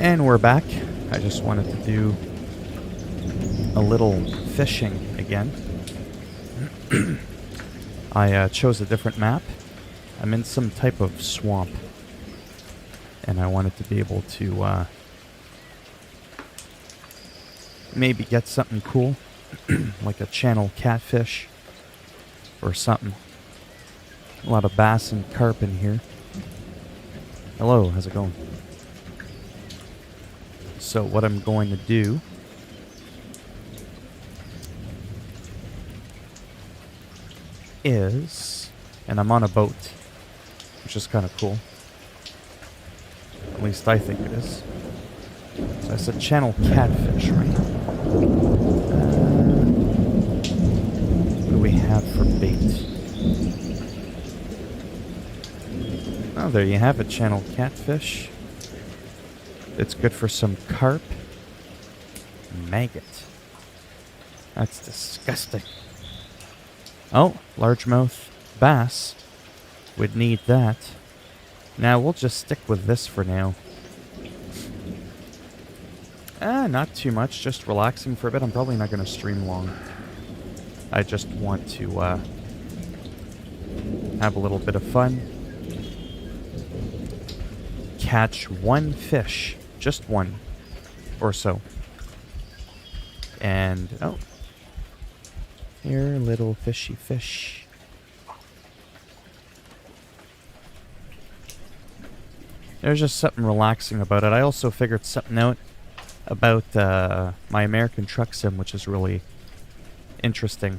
And we're back. I just wanted to do a little fishing again. I chose a different map. I'm in some type of swamp. And I wanted to be able to maybe get something cool. Like a channel catfish or something. A lot of bass and carp in here. Hello, how's it going? So what I'm going to do is, and I'm on a boat, which is kind of cool. At least I think it is. So I said channel catfish, right? What do we have for bait? Oh, there you have it, channel catfish. It's good for some carp. Maggot. That's disgusting. Oh, largemouth bass. Would need that. Now, we'll just stick with this for now. Not too much. Just relaxing for a bit. I'm probably not going to stream long. I just want to have a little bit of fun. Catch one fish. Just one. Or so. And, oh. Here, little fishy fish. There's just something relaxing about it. I also figured something out about my American Truck Sim, which is really interesting.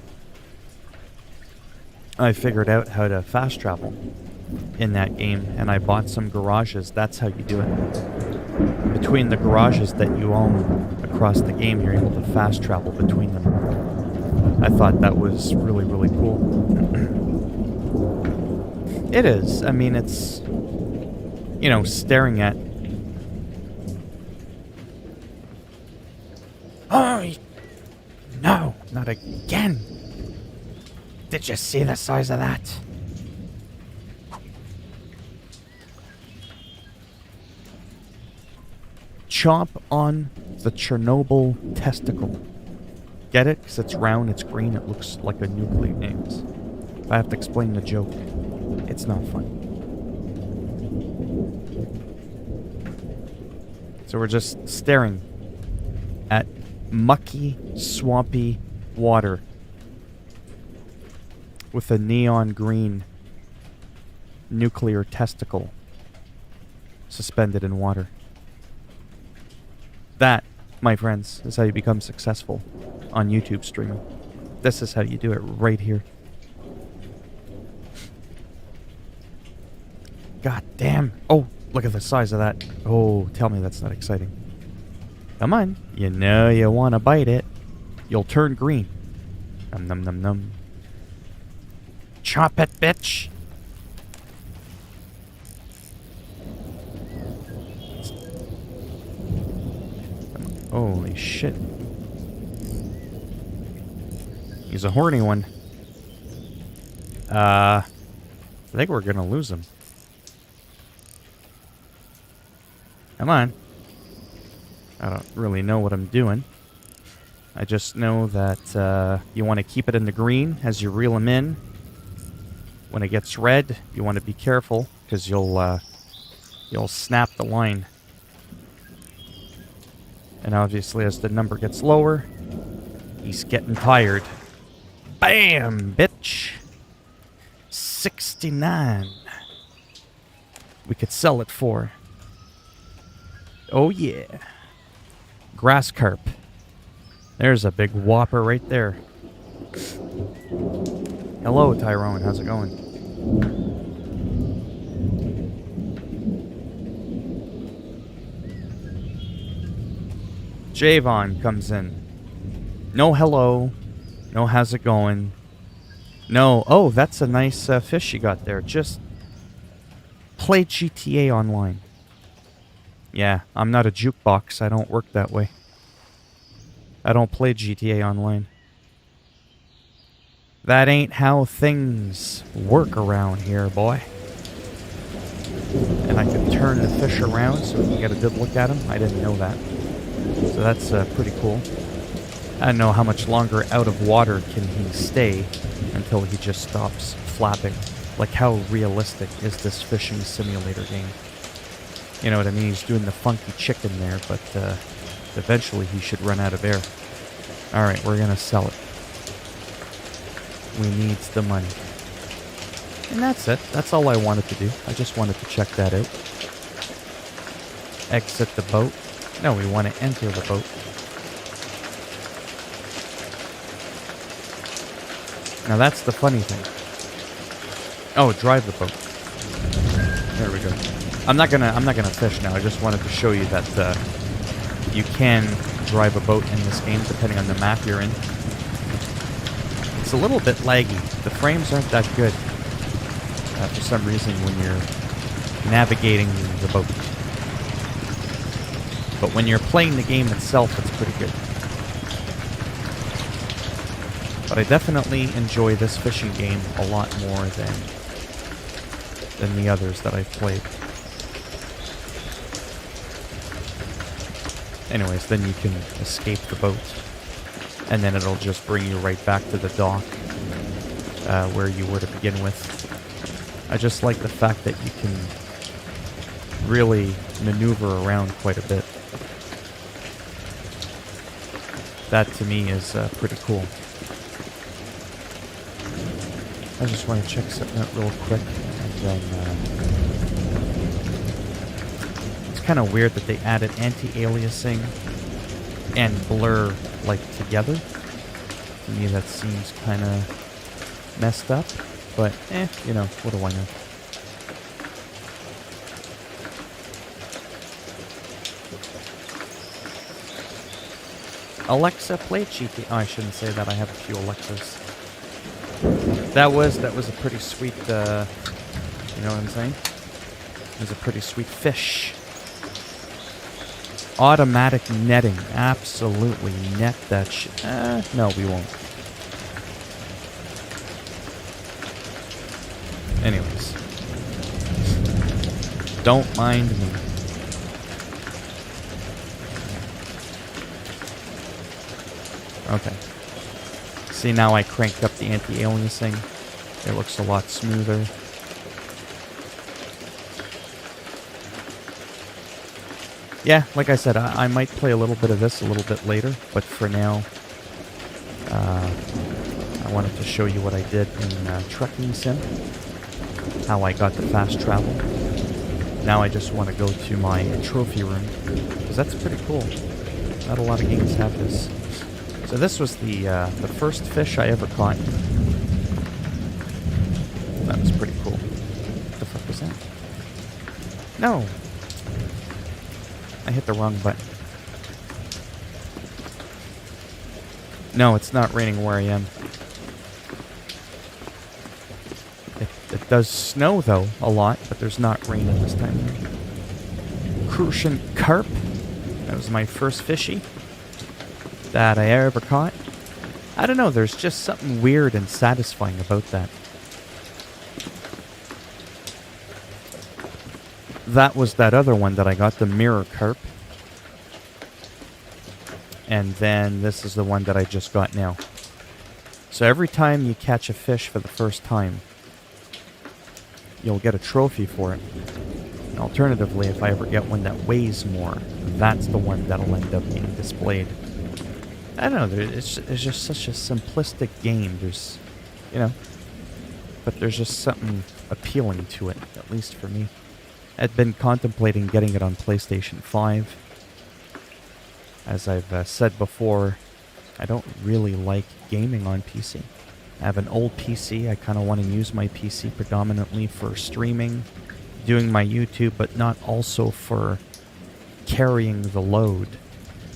I figured out how to fast travel in that game, and I bought some garages. That's how you do it. Between the garages that you own across the game, you're able to fast travel between them. I thought that was really, really cool. It is. I mean, it's, you know, staring at... Oh, no, not again. Did you see the size of that? Chomp on the Chernobyl testicle. Get it? Because it's round, it's green, it looks like a nuclear names. If I have to explain the joke, it's not fun. So we're just staring at mucky, swampy water with a neon green nuclear testicle suspended in water. That, my friends, is how you become successful on YouTube streaming. This is how you do it right here. God damn. Oh, look at the size of that. Oh, tell me that's not exciting. Come on. You know you want to bite it. You'll turn green. Num num num num. Chop it, bitch. Holy shit. He's a horny one. I think we're gonna lose him. Come on. I don't really know what I'm doing. I just know that you want to keep it in the green as you reel him in. When it gets red, you want to be careful because you'll snap the line. And obviously, as the number gets lower, he's getting tired. Bam, bitch. 69. We could sell it for. Oh, yeah. Grass carp. There's a big whopper right there. Hello, Tyrone. How's it going? Javon comes in. No hello. No how's it going. No. Oh, that's a nice fish you got there. Just play GTA Online. Yeah, I'm not a jukebox. I don't work that way. I don't play GTA Online. That ain't how things work around here, boy. and I can turn the fish around so we can get a good look at him. I didn't know that. So that's pretty cool. I don't know how much longer out of water can he stay until he just stops flapping. Like, how realistic is this fishing simulator game? You know what I mean? He's doing the funky chicken there, but eventually he should run out of air. Alright, we're gonna sell it. We need the money. And that's it. That's all I wanted to do. I just wanted to check that out. Exit the boat. No, we want to enter the boat. Now that's the funny thing. Oh, drive the boat. There we go. I'm not gonna fish now. I just wanted to show you that you can drive a boat in this game depending on the map you're in. It's a little bit laggy. The frames aren't that good for some reason when you're navigating the boat. But when you're playing the game itself, it's pretty good. But I definitely enjoy this fishing game a lot more than the others that I've played. Anyways, then you can escape the boat, and then it'll just bring you right back to the dock where you were to begin with. I just like the fact that you can really maneuver around quite a bit. That to me is pretty cool. I just want to check something out real quick, and then it's kind of weird that they added anti-aliasing and blur like together. To me that seems kind of messed up, but you know, what do I know? Alexa, play GTA. Oh, I shouldn't say that. I have a few Alexas. That was a pretty sweet, you know what I'm saying? It was a pretty sweet fish. Automatic netting. Absolutely net that shit. No, we won't. Anyways. Don't mind me. Okay. See, now I cranked up the anti-aliasing. It looks a lot smoother. Yeah, like I said, I might play a little bit of this a little bit later, but for now, I wanted to show you what I did in Trucking Sim, how I got the fast travel. Now I just want to go to my trophy room, because that's pretty cool. Not a lot of games have this. So this was the first fish I ever caught. That was pretty cool. What the fuck was that? No! I hit the wrong button. No, it's not raining where I am. It does snow, though, a lot, but there's not rain at this time. Crucian carp. That was my first fishy that I ever caught. I don't know, there's just something weird and satisfying about that. That was that other one that I got, the mirror carp. And then this is the one that I just got now. So every time you catch a fish for the first time, you'll get a trophy for it. And alternatively, if I ever get one that weighs more, that's the one that'll end up being displayed. I don't know, it's just such a simplistic game. There's, you know, but there's just something appealing to it, at least for me. I'd been contemplating getting it on PlayStation 5. As I've said before, I don't really like gaming on PC. I have an old PC. I kind of want to use my PC predominantly for streaming, doing my YouTube, but not also for carrying the load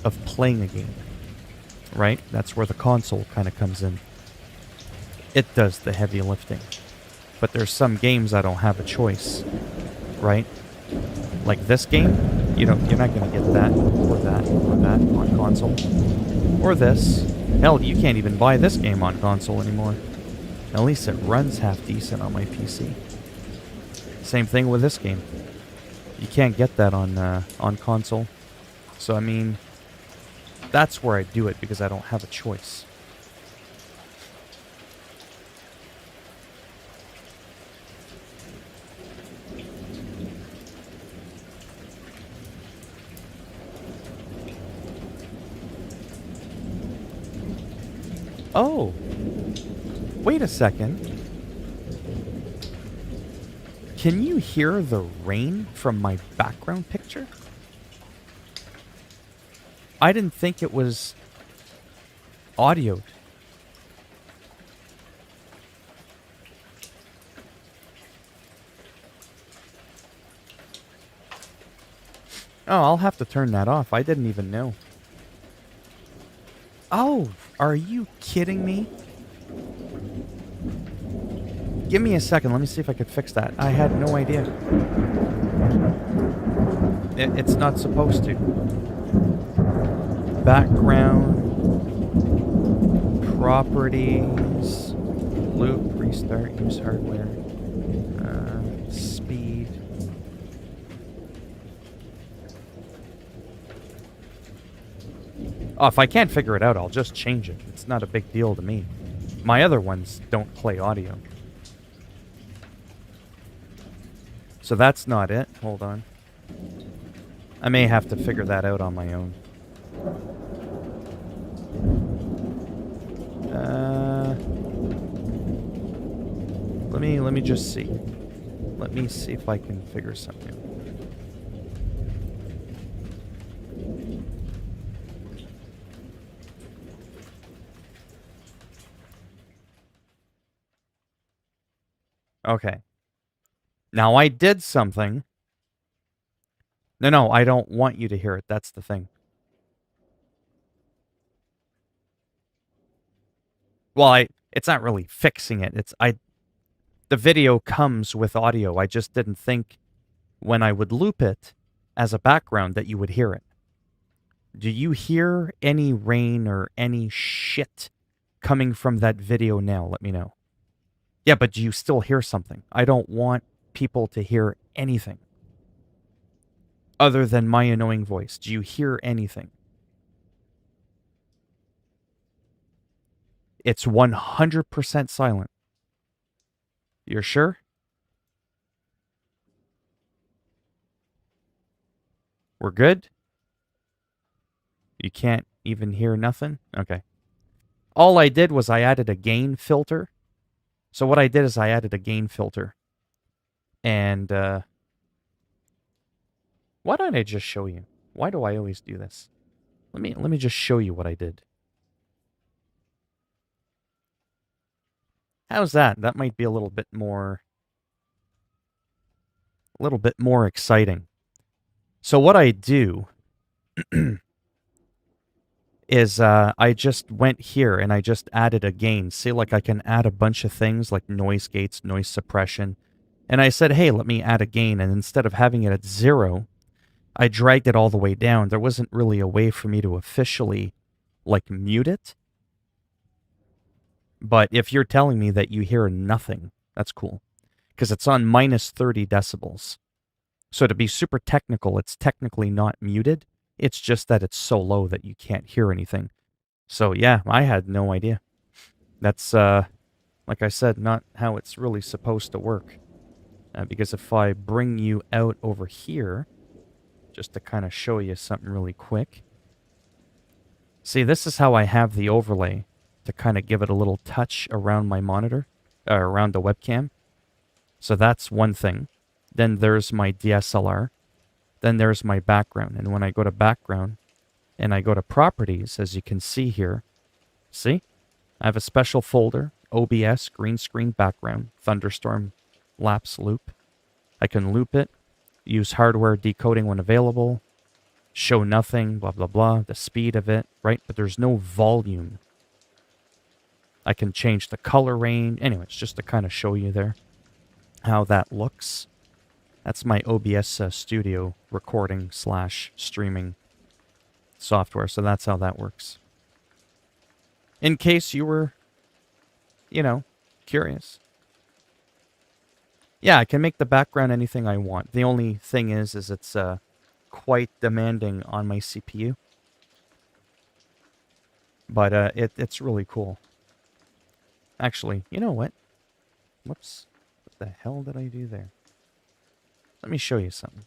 of playing a game. Right? That's where the console kind of comes in. It does the heavy lifting. But there's some games I don't have a choice. Right? Like this game, you're not going to get that or that or that on console. Or this. Hell, you can't even buy this game on console anymore. At least it runs half decent on my PC. Same thing with this game. You can't get that on console. So I mean, that's where I do it because I don't have a choice. Oh, wait a second. Can you hear the rain from my background picture? I didn't think it was audioed. Oh, I'll have to turn that off. I didn't even know. Oh, are you kidding me? Give me a second. Let me see if I could fix that. I had no idea. It's not supposed to. Background. Properties. Loop. Restart. Use hardware. Speed. Oh, if I can't figure it out, I'll just change it. It's not a big deal to me. My other ones don't play audio. So that's not it. Hold on. I may have to figure that out on my own. Let me just see. Let me see if I can figure something out. Okay. Now I did something. No, I don't want you to hear it. That's the thing. Well, it's not really fixing it. The video comes with audio. I just didn't think when I would loop it as a background that you would hear it. Do you hear any rain or any shit coming from that video now? Let me know. Yeah, but do you still hear something? I don't want people to hear anything other than my annoying voice. Do you hear anything? It's 100% silent. You're sure? We're good? You can't even hear nothing? Okay. All I did was I added a gain filter. So what I did is I added a gain filter. And why don't I just show you? Why do I always do this? Let me just show you what I did. How's that? That might be a little bit more exciting. So what I do is I just went here and I just added a gain. See, like I can add a bunch of things like noise gates, noise suppression. And I said, hey, let me add a gain. And instead of having it at 0, I dragged it all the way down. There wasn't really a way for me to officially like mute it. But if you're telling me that you hear nothing, that's cool. Because it's on minus 30 decibels. So to be super technical, it's technically not muted. It's just that it's so low that you can't hear anything. So yeah, I had no idea. That's, like I said, not how it's really supposed to work. Because if I bring you out over here, just to kind of show you something really quick. See, this is how I have the overlay to kind of give it a little touch around my monitor, around the webcam. So that's one thing. Then there's my DSLR. Then there's my background. And when I go to background and I go to properties, as you can see here, see? I have a special folder, OBS, green screen background, thunderstorm, lapse loop. I can loop it, use hardware decoding when available, show nothing, blah, blah, blah, the speed of it, right? But there's no volume. I can change the color range. Anyways, just to kind of show you there how that looks. That's my OBS studio recording / streaming software. So that's how that works. In case you were, curious. Yeah, I can make the background anything I want. The only thing is it's quite demanding on my CPU. But it's really cool. Actually, you know what? Whoops. What the hell did I do there? Let me show you something.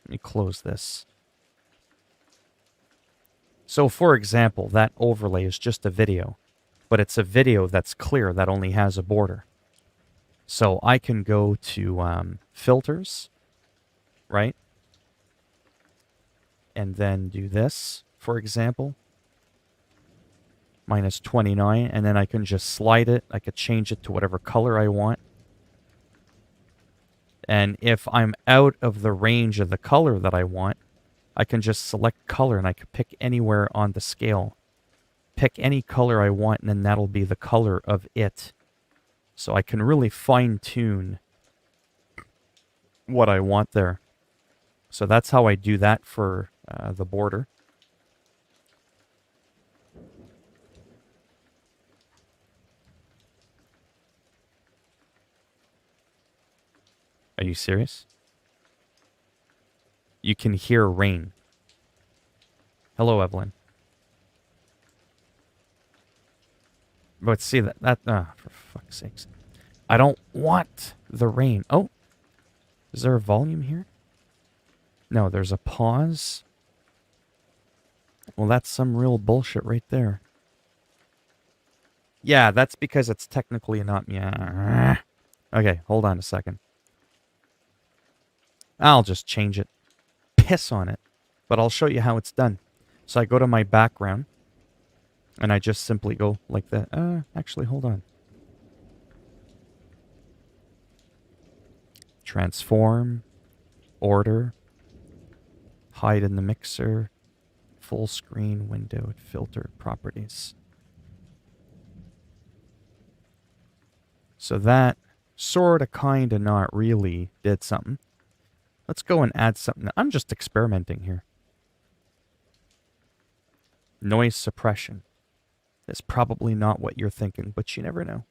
Let me close this. So, for example, that overlay is just a video, but it's a video that's clear that only has a border. So I can go to filters, right? And then do this, for example, minus 29, and then I can just slide it. I could change it to whatever color I want. And if I'm out of the range of the color that I want, I can just select color and I can pick anywhere on the scale. Pick any color I want, and then that'll be the color of it. So I can really fine-tune what I want there. So that's how I do that for the border. Are you serious? You can hear rain. Hello, Evelyn. But see that for fuck's sakes. I don't want the rain. Oh, is there a volume here? No, there's a pause. Well, that's some real bullshit right there. Yeah, that's because it's technically not... Yeah. Okay, hold on a second. I'll just change it. Piss on it. But I'll show you how it's done. So I go to my background. And I just simply go like that. Actually, hold on. Transform. Order. Hide in the mixer. Full screen window. Filter properties. So that sorta, kinda, not really did something. Let's go and add something. I'm just experimenting here. Noise suppression. It's probably not what you're thinking, but you never know.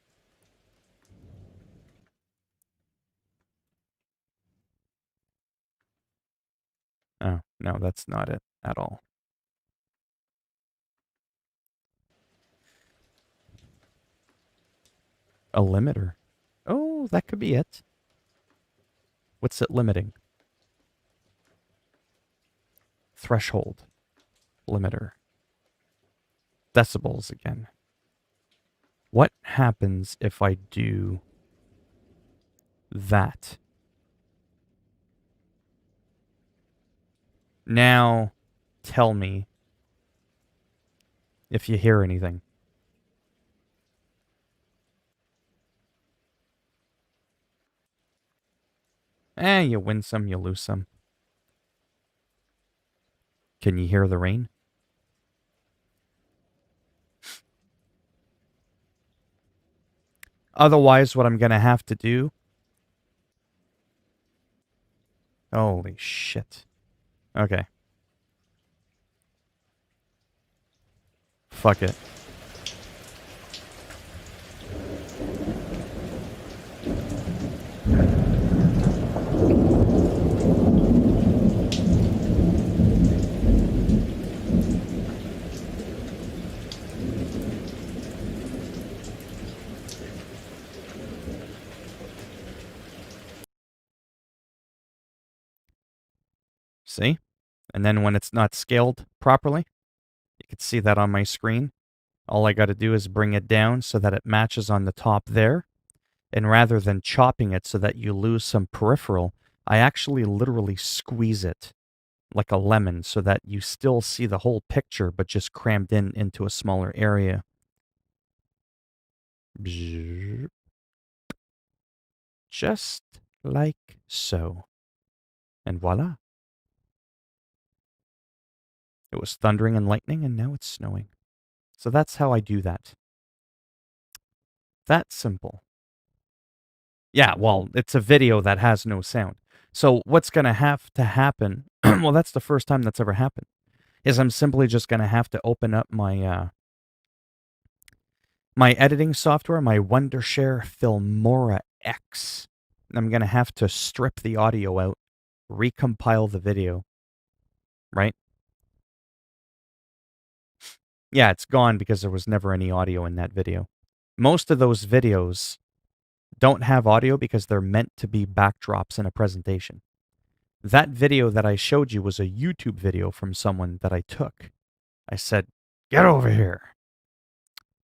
Oh, no, that's not it at all. A limiter. Oh, that could be it. What's it limiting? Threshold. Limiter. Decibels again. What happens if I do that? Now, tell me if you hear anything. You win some, you lose some. Can you hear the rain? Otherwise, what I'm going to have to do... Holy shit. Okay. Fuck it. See? And then when it's not scaled properly, you can see that on my screen. All I got to do is bring it down so that it matches on the top there. And rather than chopping it so that you lose some peripheral, I actually literally squeeze it like a lemon so that you still see the whole picture but just crammed in into a smaller area. Just like so. And voila. It was thundering and lightning, and now it's snowing. So that's how I do that. That simple. Yeah, well, it's a video that has no sound. So what's going to have to happen, well, that's the first time that's ever happened, is I'm simply just going to have to open up my my editing software, my Wondershare Filmora X. I'm going to have to strip the audio out, recompile the video, right? Yeah, it's gone because there was never any audio in that video. Most of those videos don't have audio because they're meant to be backdrops in a presentation. That video that I showed you was a YouTube video from someone that I took. I said, "Get over here."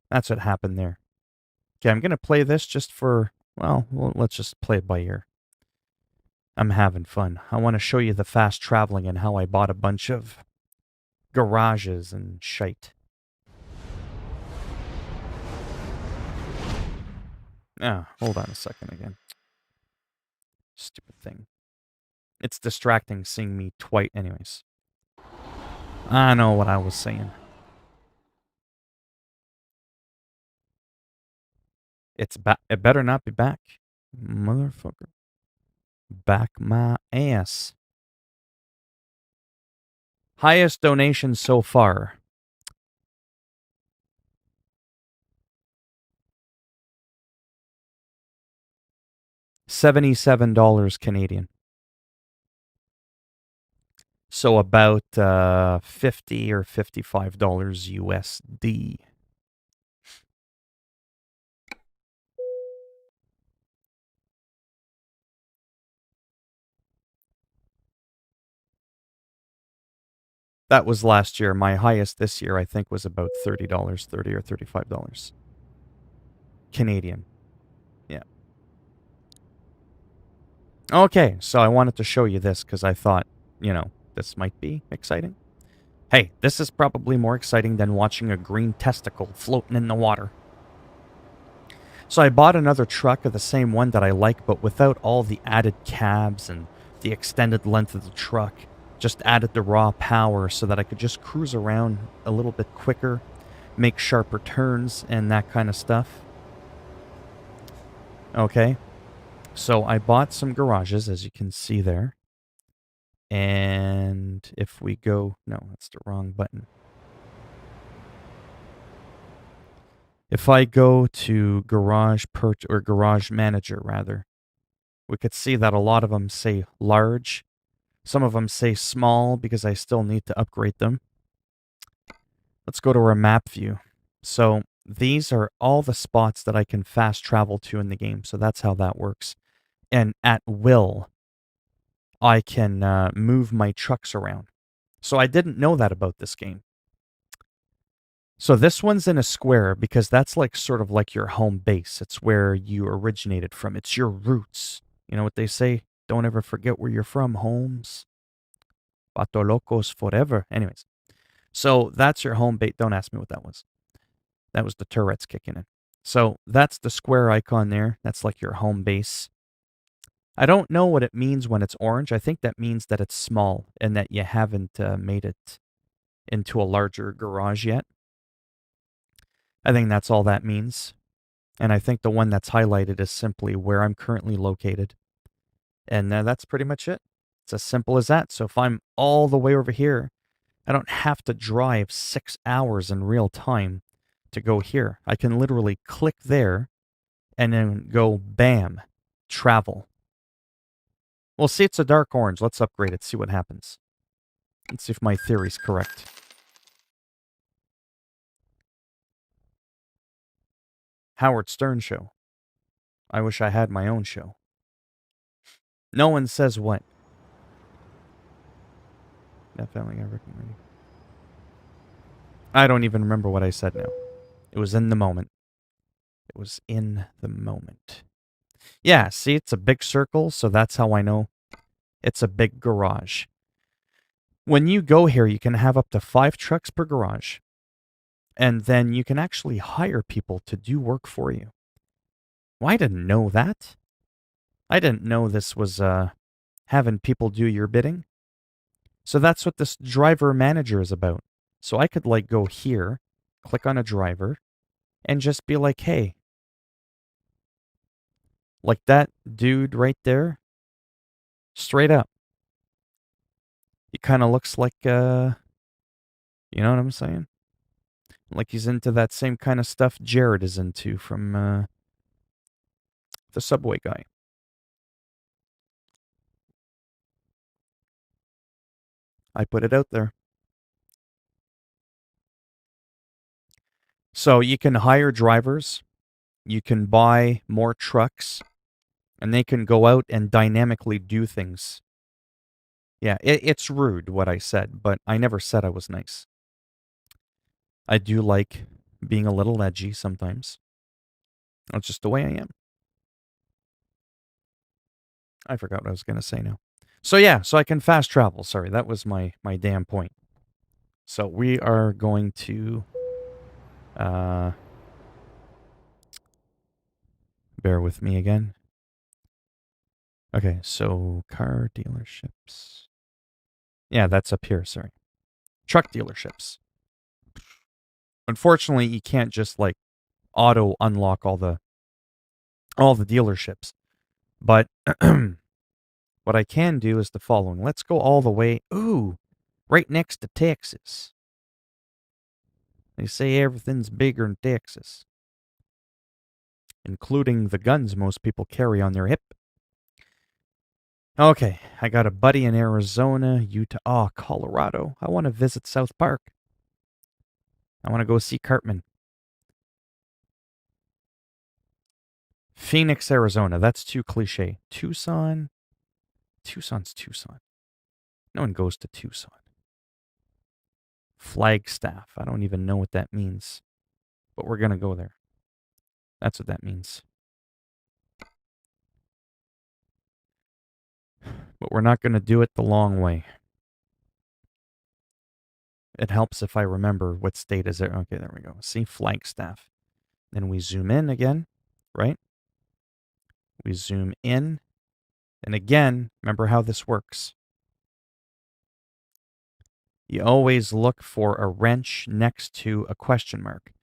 That's what happened there. Okay, I'm going to play this just for, well, let's just play it by ear. I'm having fun. I want to show you the fast traveling and how I bought a bunch of garages and shite. Ah, hold on a second again. Stupid thing. It's distracting seeing me twite anyways. I know what I was saying. It's back. It better not be back. Motherfucker. Back my ass. Highest donation so far. $77 Canadian. So about $50 or $55 USD. That was last year. My highest this year, I think, was about $30, $30 or $35 Canadian. Yeah. Okay, so I wanted to show you this because I thought, this might be exciting. Hey, this is probably more exciting than watching a green testicle floating in the water. So I bought another truck of the same one that I like, but without all the added cabs and the extended length of the truck. Just added the raw power so that I could just cruise around a little bit quicker, make sharper turns, and that kind of stuff. Okay, so I bought some garages, as you can see there. And if we go... No, that's the wrong button. If I go to Garage Manager, rather, we could see that a lot of them say large. Some of them say small because I still need to upgrade them. Let's go to our map view. So these are all the spots that I can fast travel to in the game. So that's how that works. And at will, I can move my trucks around. So I didn't know that about this game. So this one's in a square because that's like sort of like your home base. It's where you originated from. It's your roots. You know what they say? Don't ever forget where you're from, Holmes. Pato Locos forever. Anyways, so that's your home base. Don't ask me what that was. That was the turrets kicking in. So that's the square icon there. That's like your home base. I don't know what it means when it's orange. I think that means that it's small and that you haven't made it into a larger garage yet. I think that's all that means. And I think the one that's highlighted is simply where I'm currently located. And that's pretty much it. It's as simple as that. So if I'm all the way over here, I don't have to drive 6 hours in real time to go here. I can literally click there and then go bam, travel. Well, see, it's a dark orange. Let's upgrade it, see what happens. Let's see if my theory's correct. Howard Stern show. I wish I had my own show. No one says what. Definitely I recommend. I don't even remember what I said now. It was in the moment. It was in the moment. Yeah, see, it's a big circle, so that's how I know it's a big garage. When you go here, you can have up to 5 trucks per garage. And then you can actually hire people to do work for you. Well, I didn't know that. I didn't know this was having people do your bidding. So that's what this driver manager is about. So I could like go here, click on a driver, and just be like, hey, like that dude right there, straight up. He kind of looks like, you know what I'm saying? Like he's into that same kind of stuff Jared is into from the Subway guy. I put it out there. So you can hire drivers, you can buy more trucks, and they can go out and dynamically do things. Yeah, it's rude what I said, but I never said I was nice. I do like being a little edgy sometimes. That's just the way I am. I forgot what I was going to say now. So yeah, so I can fast travel. Sorry, that was my damn point. So we are going to bear with me again. Okay, so car dealerships. Yeah, that's up here, sorry. Truck dealerships. Unfortunately, you can't just like auto unlock all the dealerships. But what I can do is the following. Let's go all the way, right next to Texas. They say everything's bigger in Texas, including the guns most people carry on their hip. Okay, I got a buddy in Arizona, Utah, Colorado. I want to visit South Park. I want to go see Cartman. Phoenix, Arizona. That's too cliche. Tucson. Tucson's Tucson. No one goes to Tucson. Flagstaff. I don't even know what that means. But we're going to go there. That's what that means. But we're not going to do it the long way. It helps if I remember what state is there. Okay, there we go. See, Flagstaff. Then we zoom in again, right? We zoom in. And again, remember how this works. You always look for a wrench next to a question mark.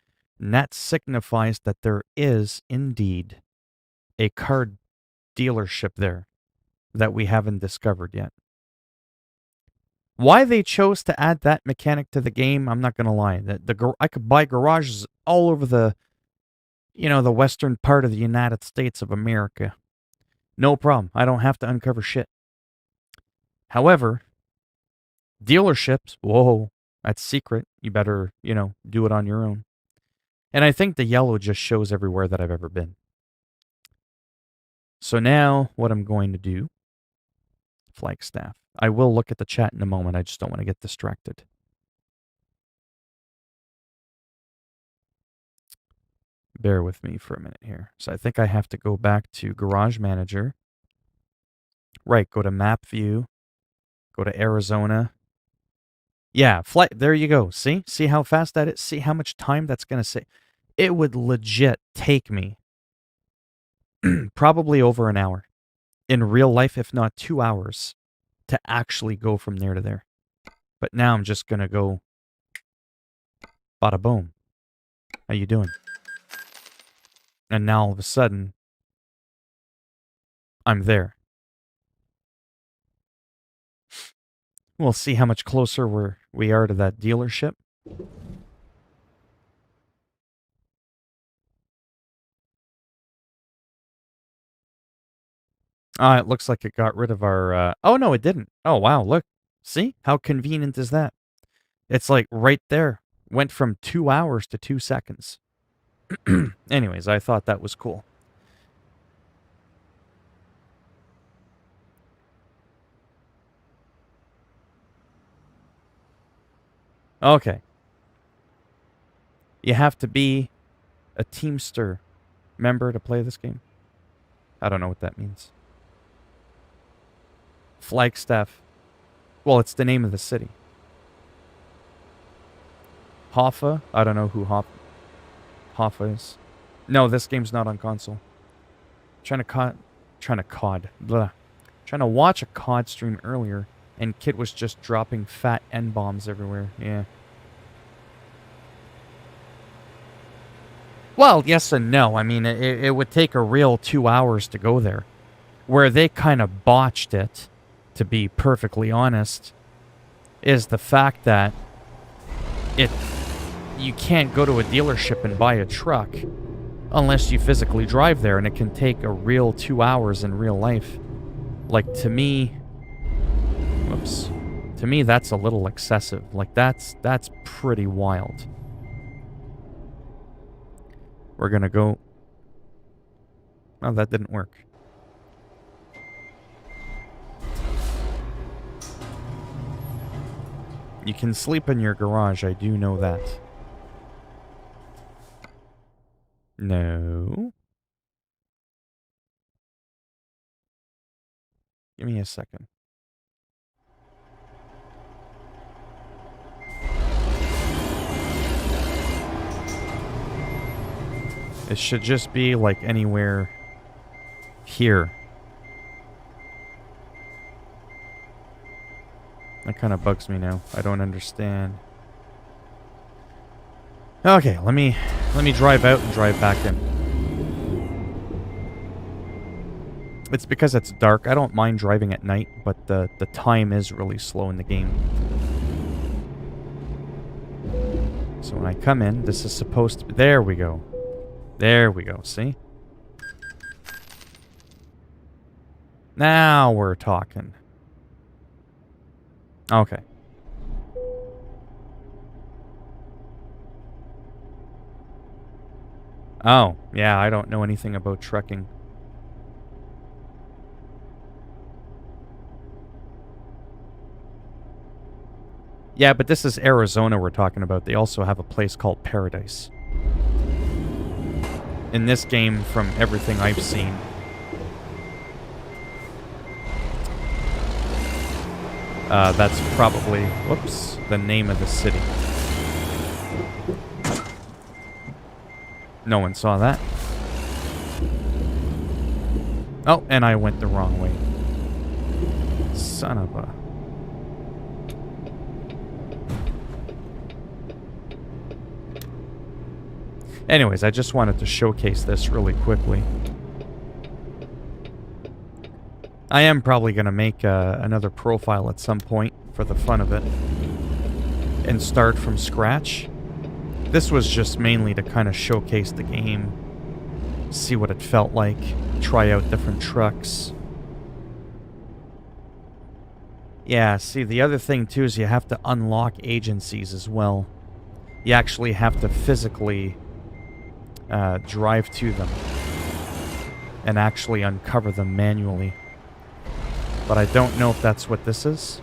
And that signifies that there is indeed a car dealership there that we haven't discovered yet. Why they chose to add that mechanic to the game, I'm not going to lie. I could buy garages all over the western part of the United States of America. No problem. I don't have to uncover shit. However, dealerships, whoa, that's secret. You better, do it on your own. And I think the yellow just shows everywhere that I've ever been. So now what I'm going to do, Flagstaff. I will look at the chat in a moment. I just don't want to get distracted. Bear with me for a minute here. So I think I have to go back to Garage Manager. Right, go to Map View. Go to Arizona. Yeah, there you go. See? See how fast that is? See how much time that's going to save? It would legit take me probably over an hour. In real life, if not 2 hours, to actually go from there to there. But now I'm just going to go bada boom. How you doing? And now all of a sudden, I'm there. We'll see how much closer we are to that dealership. It looks like it got rid of our... Oh, no, it didn't. Oh, wow, look. See? How convenient is that? It's like right there. Went from 2 hours to 2 seconds. Anyways, I thought that was cool. Okay. You have to be a Teamster member to play this game. I don't know what that means. Flagstaff. Well, it's the name of the city. Hoffa. I don't know who Hoffa is. No, this game's not on console. Trying to watch a COD stream earlier, and Kit was just dropping fat N-bombs everywhere. Yeah. Well, yes and no. I mean, it would take a real 2 hours to go there. Where they kind of botched it, to be perfectly honest, is the fact that you can't go to a dealership and buy a truck unless you physically drive there, and it can take a real 2 hours in real life. Like, to me... Whoops. To me, that's a little excessive. Like, that's pretty wild. We're gonna go... Oh, that didn't work. You can sleep in your garage, I do know that. No. Give me a second. It should just be like anywhere here. That kind of bugs me now. I don't understand. Okay, let me drive out and drive back in. It's because it's dark. I don't mind driving at night, but the time is really slow in the game. So when I come in, this is supposed to be... There we go. There we go, see? Now we're talking. Okay. Oh, yeah, I don't know anything about trucking. Yeah, but this is Arizona we're talking about. They also have a place called Paradise. In this game, from everything I've seen, that's probably, whoops, the name of the city. No one saw that. Oh, and I went the wrong way. Son of a... Anyways, I just wanted to showcase this really quickly. I am probably going to make another profile at some point for the fun of it and start from scratch. This was just mainly to kind of showcase the game, see what it felt like, try out different trucks. Yeah, see, the other thing too is you have to unlock agencies as well. You actually have to physically drive to them and actually uncover them manually. But I don't know if that's what this is.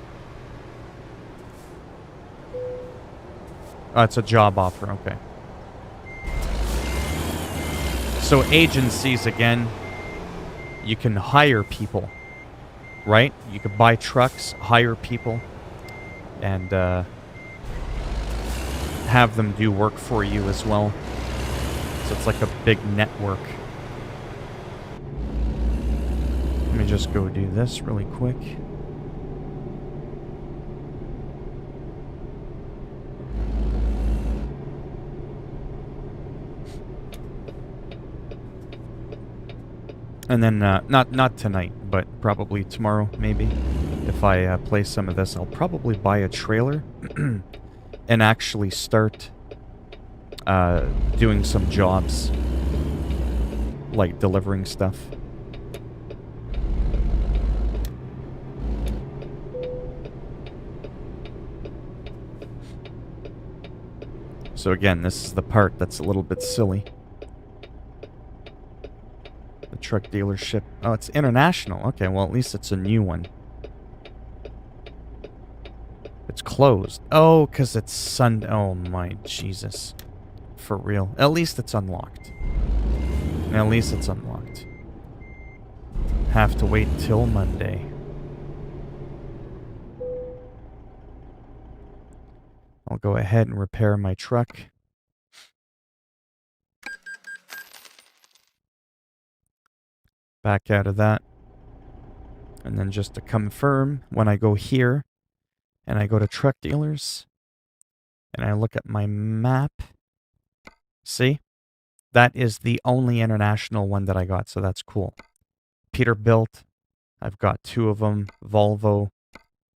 Oh, it's a job offer, okay. So agencies, again, you can hire people, right? You could buy trucks, hire people, and have them do work for you as well. So it's like a big network. Let me just go do this really quick. And then, not tonight, but probably tomorrow, maybe. If I play some of this, I'll probably buy a trailer and actually start doing some jobs, like delivering stuff. So again, this is the part that's a little bit silly. The truck dealership. Oh, it's international. Okay, well, at least it's a new one. It's closed. Oh, because it's Sunday. Oh, my Jesus. For real. At least it's unlocked. At least it's unlocked. Have to wait till Monday. I'll go ahead and repair my truck. Back out of that. And then just to confirm, when I go here, and I go to truck dealers, and I look at my map, see? That is the only international one that I got, so that's cool. Peterbilt, I've got 2 of them. Volvo,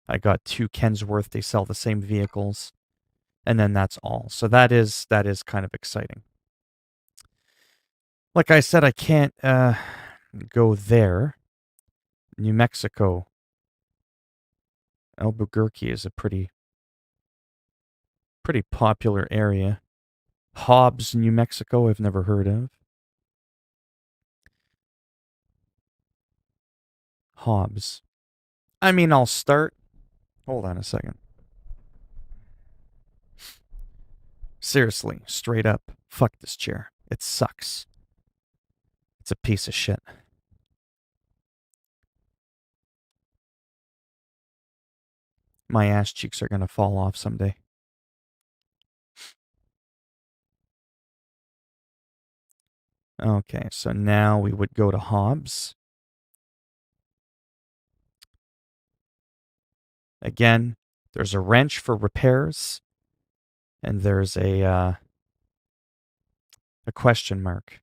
I got 2 Kensworth. They sell the same vehicles. And then that's all. So that is kind of exciting. Like I said, I can't go there. New Mexico. Albuquerque is a pretty popular area. Hobbs, New Mexico, I've never heard of. Hobbs. I mean, I'll start. Hold on a second. Seriously, straight up, fuck this chair. It sucks. It's a piece of shit. My ass cheeks are gonna fall off someday. Okay, so now we would go to Hobbs. Again, there's a wrench for repairs, and there's a question mark.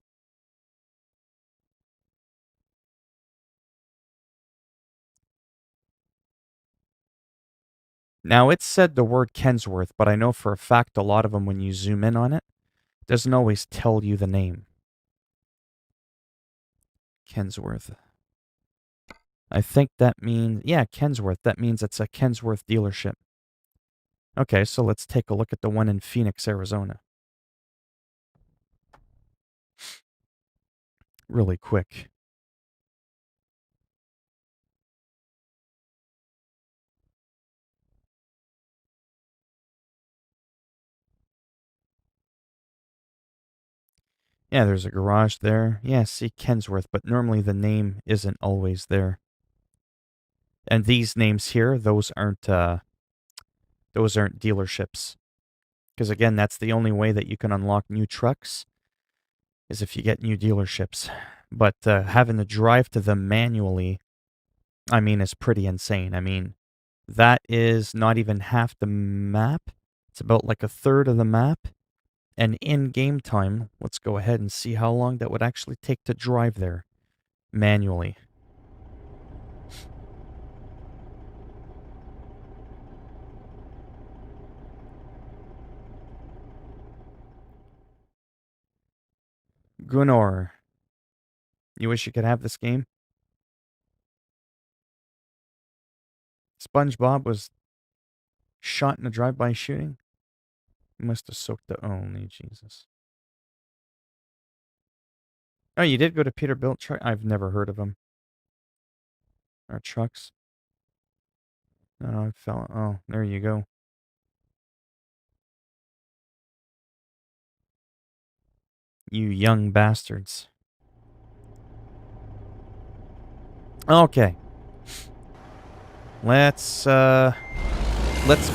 Now, it said the word Kensworth, but I know for a fact a lot of them, when you zoom in on it, doesn't always tell you the name. Kensworth. I think that means, yeah, Kensworth. That means it's a Kensworth dealership. Okay, so let's take a look at the one in Phoenix, Arizona. Really quick. Yeah, there's a garage there. Yeah, see, Kensworth, but normally the name isn't always there. And these names here, those aren't dealerships. Because again, that's the only way that you can unlock new trucks, is if you get new dealerships. But having to drive to them manually, I mean, is pretty insane. I mean, that is not even half the map. It's about like a third of the map. And in game time, let's go ahead and see how long that would actually take to drive there manually. Gunnar, you wish you could have this game? SpongeBob was shot in a drive-by shooting? He must have soaked the only Jesus. Oh, you did go to Peterbilt truck? I've never heard of them. Or trucks. No, I fell. Oh, there you go. You young bastards. Okay. Let's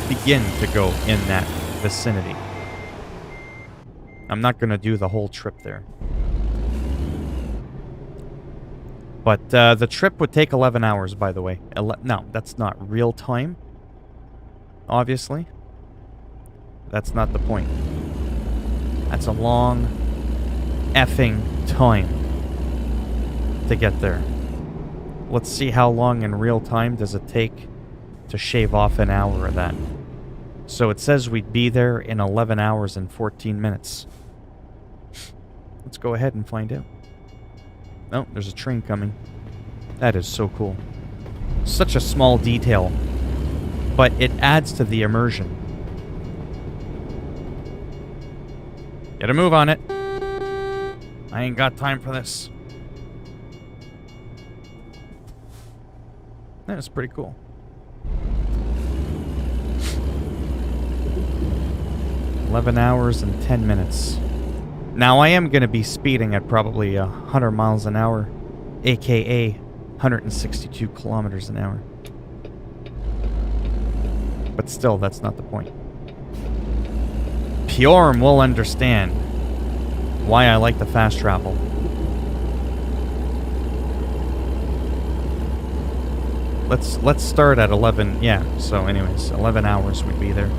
begin to go in that vicinity. I'm not going to do the whole trip there. But the trip would take 11 hours, by the way. No, that's not real time. Obviously. That's not the point. That's a long effing time to get there. Let's see how long in real time does it take to shave off an hour of that. So it says we'd be there in 11 hours and 14 minutes. Let's go ahead and find out. Oh, there's a train coming. That is so cool. Such a small detail, but it adds to the immersion. Get a move on it. I ain't got time for this. That's pretty cool. $11 hours and 10 minutes. Now, I am going to be speeding at probably 100 miles an hour, aka 162 kilometers an hour. But still, that's not the point. Pjorm will understand why I like the fast travel. Let's start at 11. Yeah, so anyways, 11 hours would be there.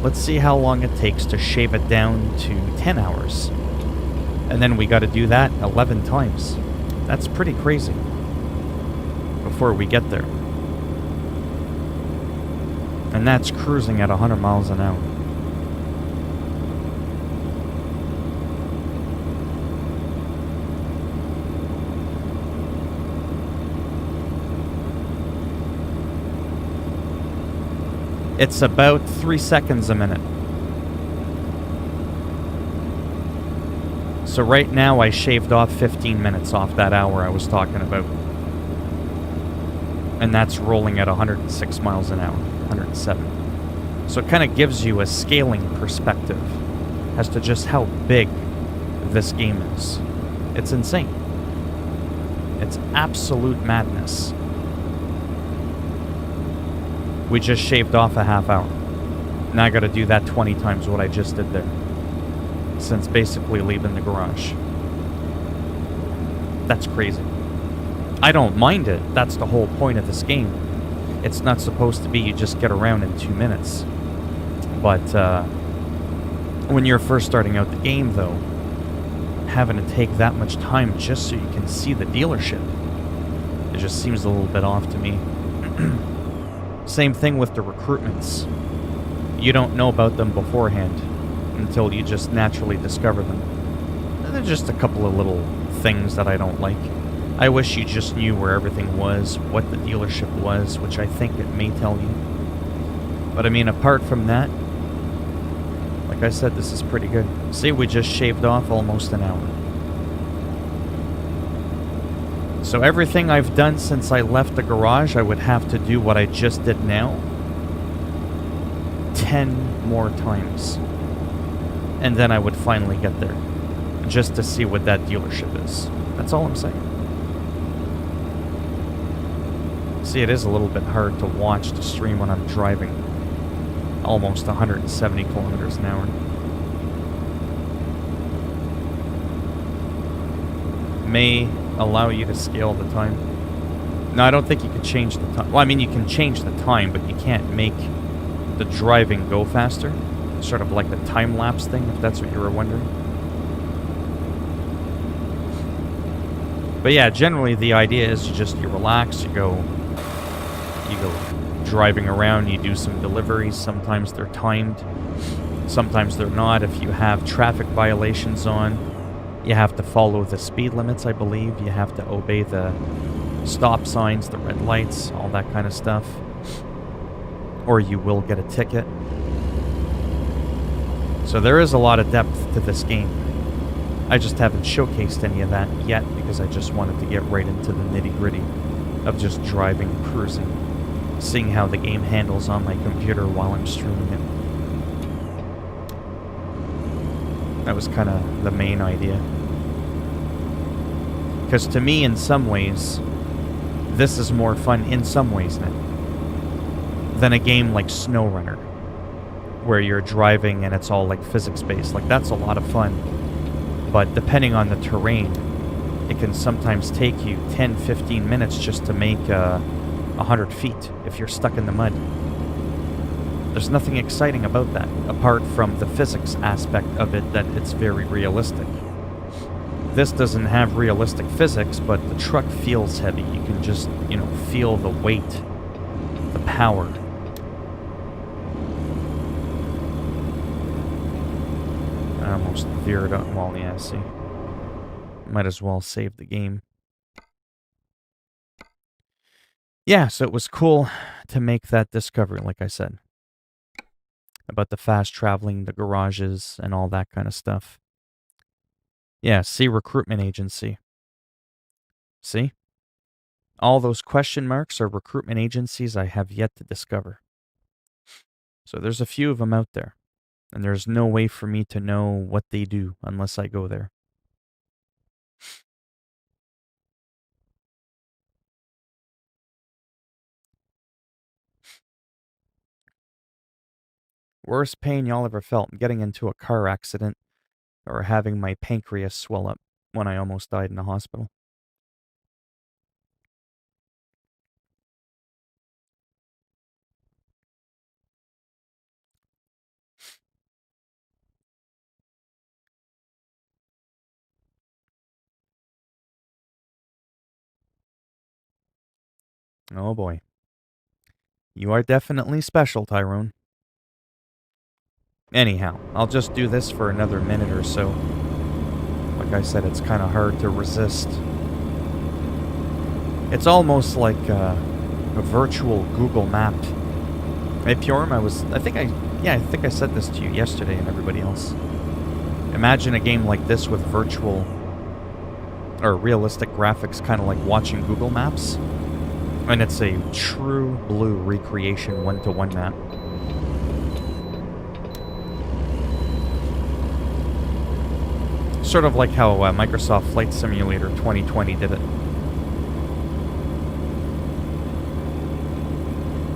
Let's see how long it takes to shave it down to 10 hours. And then we got to do that 11 times. That's pretty crazy. Before we get there. And that's cruising at 100 miles an hour. It's about 3 seconds a minute. So right now I shaved off 15 minutes off that hour I was talking about. And that's rolling at 106 miles an hour, 107. So it kind of gives you a scaling perspective as to just how big this game is. It's insane. It's absolute madness. We just shaved off a half hour. Now I gotta do that 20 times what I just did there. Since basically leaving the garage. That's crazy. I don't mind it. That's the whole point of this game. It's not supposed to be you just get around in 2 minutes. But when you're first starting out the game, though, having to take that much time just so you can see the dealership, it just seems a little bit off to me. Same thing with the recruitments. You don't know about them beforehand until you just naturally discover them. And they're just a couple of little things that I don't like. I wish you just knew where everything was, what the dealership was, which I think it may tell you. But I mean, apart from that, like I said, this is pretty good. See, we just shaved off almost an hour. So everything I've done since I left the garage, I would have to do what I just did now 10 more times. And then I would finally get there, just to see what that dealership is. That's all I'm saying. See, it is a little bit hard to watch the stream when I'm driving almost 170 kilometers an hour. May allow you to scale the time. No, I don't think you can change the time. Well, I mean, you can change the time, but you can't make the driving go faster. Sort of like the time-lapse thing, if that's what you were wondering. But yeah, generally the idea is you relax, you go driving around, you do some deliveries. Sometimes they're timed, sometimes they're not. If you have traffic violations on, you have to follow the speed limits, I believe. You have to obey the stop signs, the red lights, all that kind of stuff. Or you will get a ticket. So there is a lot of depth to this game. I just haven't showcased any of that yet because I just wanted to get right into the nitty-gritty of just driving, cruising, seeing how the game handles on my computer while I'm streaming it. That was kind of the main idea. Because to me, in some ways, this is more fun in some ways now than a game like SnowRunner, where you're driving and it's all like physics-based. Like, that's a lot of fun. But depending on the terrain, it can sometimes take you 10, 15 minutes just to make 100 feet if you're stuck in the mud. There's nothing exciting about that, apart from the physics aspect of it, that it's very realistic. This doesn't have realistic physics, but the truck feels heavy. You can just, feel the weight, the power. I almost veered up. Well, yeah, see. Might as well save the game. Yeah, so it was cool to make that discovery, like I said. About the fast traveling, the garages, and all that kind of stuff. Yeah, see, recruitment agency. See? All those question marks are recruitment agencies I have yet to discover. So there's a few of them out there. And there's no way for me to know what they do unless I go there. Worst pain y'all ever felt: getting into a car accident or having my pancreas swell up when I almost died in the hospital. Oh boy. You are definitely special, Tyrone. Anyhow, I'll just do this for another minute or so. Like I said, it's kind of hard to resist. It's almost like a virtual Google map Hey, Purm, I think I said this to you yesterday and everybody else. Imagine a game like this with virtual or realistic graphics, kind of like watching Google Maps. And it's a true blue recreation one-to-one map. Sort of like how Microsoft Flight Simulator 2020 did it.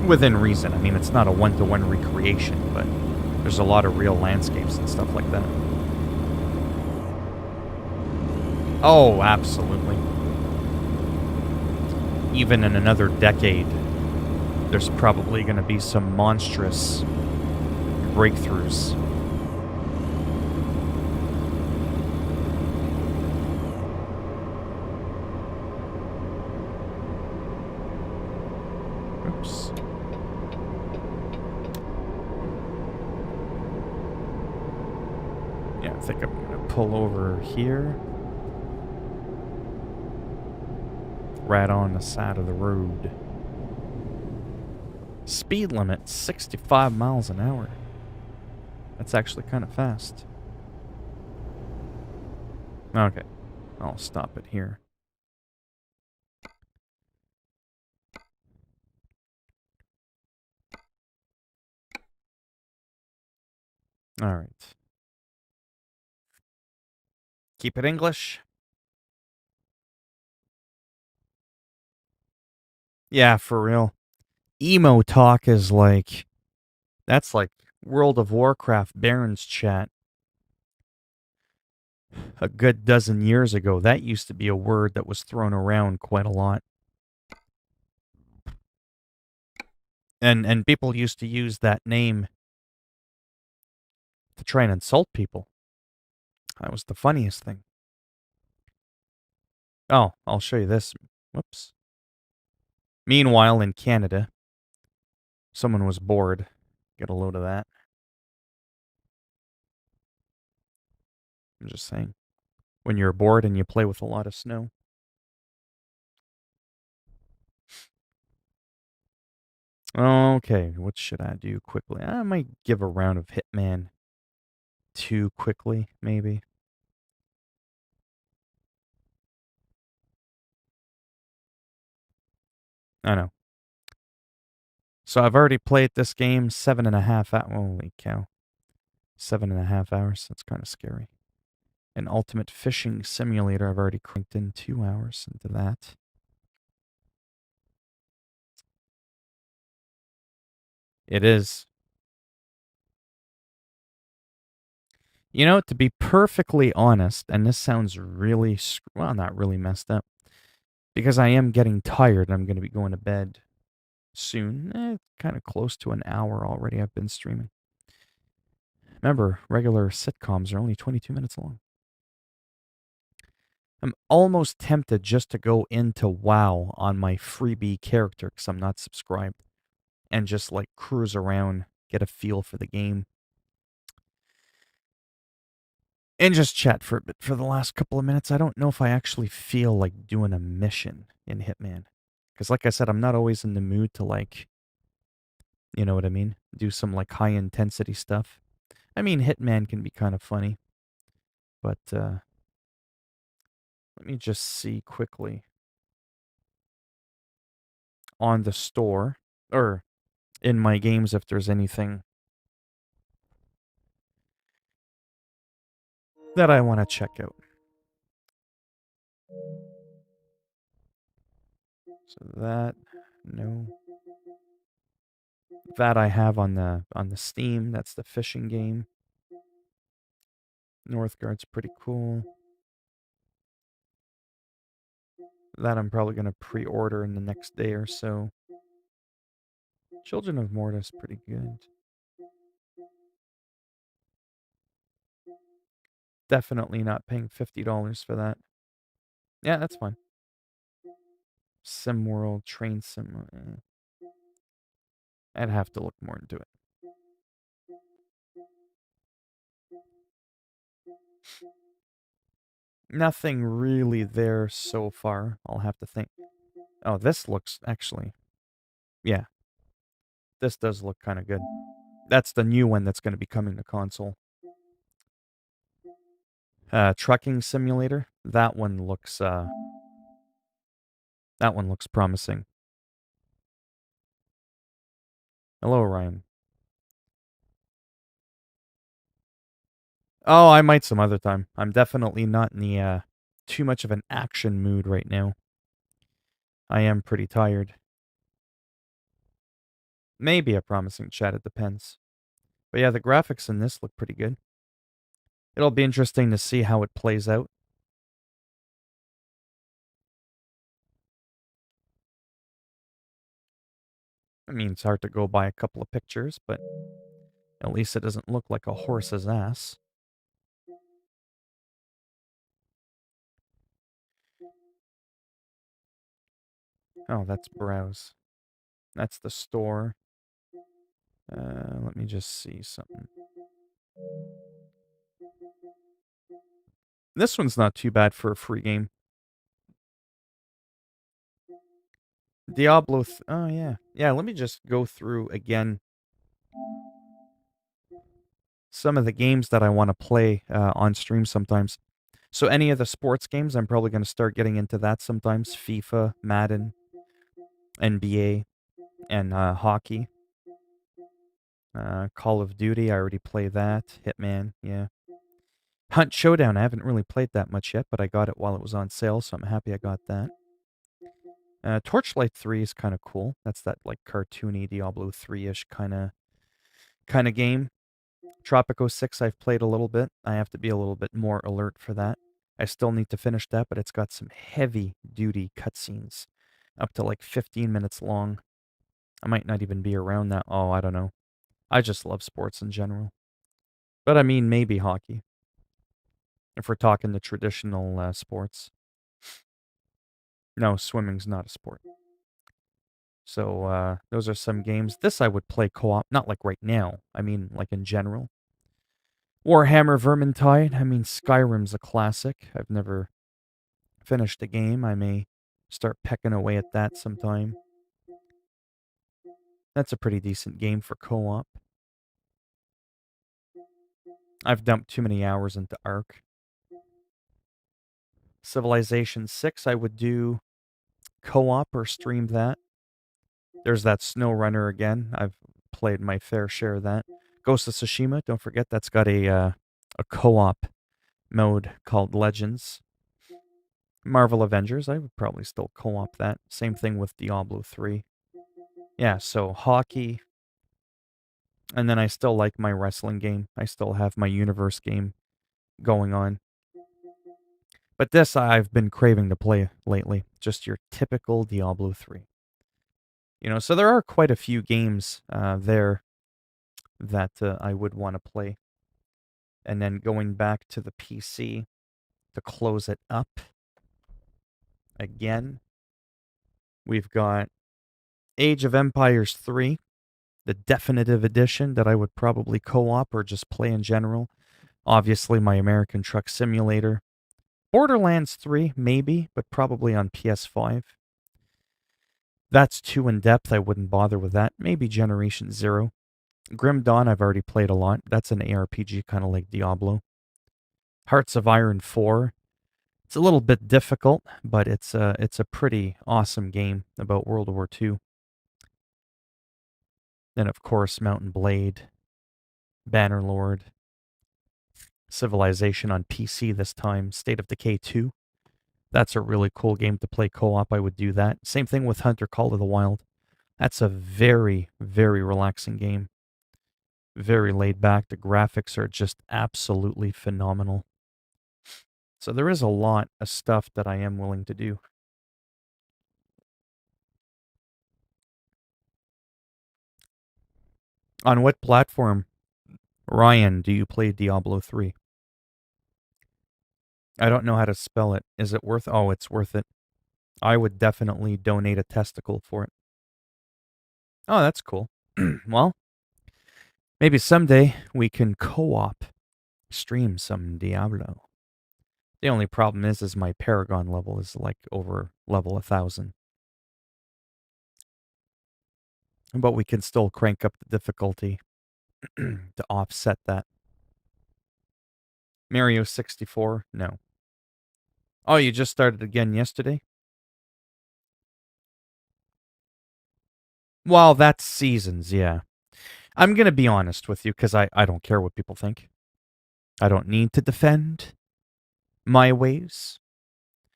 Within reason. I mean, it's not a one-to-one recreation, but there's a lot of real landscapes and stuff like that. Oh, absolutely. Even in another decade, there's probably going to be some monstrous breakthroughs. Oops. Yeah, I think I'm going to pull over here. Right on the side of the road. Speed limit 65 miles an hour. That's actually kind of fast. Okay, I'll stop it here. All right. Keep it English. Yeah, for real. Emo talk is like, that's like World of Warcraft Baron's chat. A good dozen years ago, that used to be a word that was thrown around quite a lot. And people used to use that name to try and insult people. That was the funniest thing. Oh, I'll show you this. Whoops. Meanwhile, in Canada, someone was bored. Get a load of that. I'm just saying. When you're bored and you play with a lot of snow. Okay, what should I do quickly? I might give a round of Hitman 2 quickly, maybe. I know. So I've already played this game 7.5 hours. Holy cow. 7.5 hours. That's kind of scary. An ultimate fishing simulator. I've already cranked in 2 hours into that. It is. You know, to be perfectly honest, and this sounds really, well, not really messed up, because I am getting tired and I'm going to be going to bed soon. Kind of close to an hour already I've been streaming. Remember, regular sitcoms are only 22 minutes long. I'm almost tempted just to go into WoW on my freebie character because I'm not subscribed and just like cruise around, get a feel for the game, and just chat for a bit for the last couple of minutes. I don't know if I actually feel like doing a mission in Hitman because, like I said, I'm not always in the mood to like, you know what I mean, do some like high intensity stuff. I mean, Hitman can be kind of funny, but let me just see quickly on the store or in my games if there's anything that I want to check out. So that, no, that I have on the Steam. That's the fishing game. Northgard's pretty cool. That I'm probably gonna pre-order in the next day or so. Children of Morta's pretty good. Definitely not paying $50 for that. Yeah, that's fine. SimWorld, Train Sim. I'd have to look more into it. Nothing really there so far. I'll have to think. Oh, this looks actually. Yeah. This does look kind of good. That's the new one that's going to be coming to console. Trucking simulator. That one looks promising. Hello, Ryan. Oh, I might some other time. I'm definitely not in the too much of an action mood right now. I am pretty tired. Maybe a promising chat, it depends. But yeah, the graphics in this look pretty good. It'll be interesting to see how it plays out. I mean, it's hard to go by a couple of pictures, but at least it doesn't look like a horse's ass. Oh, that's browse. That's the store. Let me just see something. This one's not too bad for a free game. Diablo. Oh, yeah. Yeah, let me just go through again some of the games that I want to play on stream sometimes. So, any of the sports games, I'm probably going to start getting into that sometimes. FIFA, Madden, NBA, and hockey. Call of Duty, I already play that. Hitman, yeah. Hunt Showdown, I haven't really played that much yet, but I got it while it was on sale, so I'm happy I got that. Torchlight 3 is kind of cool. That's that like cartoony Diablo 3-ish kind of game. Tropico 6 I've played a little bit. I have to be a little bit more alert for that. I still need to finish that, but it's got some heavy duty cutscenes, up to like 15 minutes long. I might not even be around that. Oh, I don't know. I just love sports in general. But I mean, maybe hockey, if we're talking the traditional sports. No, swimming's not a sport. So those are some games. This I would play co-op, not like right now. I mean, like in general. Warhammer Vermintide. I mean, Skyrim's a classic. I've never finished a game. I may start pecking away at that sometime. That's a pretty decent game for co-op. I've dumped too many hours into Ark. Civilization 6, I would do co-op or stream that. There's that SnowRunner again. I've played my fair share of that. Ghost of Tsushima, don't forget that's got a co-op mode called Legends. Marvel Avengers, I would probably still co-op that. Same thing with Diablo 3. Yeah, so hockey. And then I still like my wrestling game. I still have my universe game going on. But this I've been craving to play lately. Just your typical Diablo 3. So there are quite a few games there that I would want to play. And then going back to the PC to close it up again, we've got Age of Empires 3, the definitive edition that I would probably co-op or just play in general. Obviously, my American Truck Simulator. Borderlands 3, maybe, but probably on PS5. That's too in-depth. I wouldn't bother with that. Maybe Generation Zero. Grim Dawn, I've already played a lot. That's an ARPG, kind of like Diablo. Hearts of Iron 4. It's a little bit difficult, but it's a pretty awesome game about World War II. Then, of course, Mountain Blade, Bannerlord, Civilization on PC this time, State of Decay 2. That's a really cool game to play co-op. I would do that. Same thing with Hunter Call of the Wild. That's a very, very relaxing game. Very laid back. The graphics are just absolutely phenomenal. So there is a lot of stuff that I am willing to do. On what platform, Ryan, do you play Diablo 3? I don't know how to spell it. Is it worth? Oh, it's worth it. I would definitely donate a testicle for it. Oh, that's cool. Well, maybe someday we can co-op stream some Diablo. The only problem is my Paragon level is like over level 1,000. but we can still crank up the difficulty to offset that. Mario 64? No. Oh, you just started again yesterday? Well, that's seasons, yeah. I'm going to be honest with you because I don't care what people think. I don't need to defend my ways.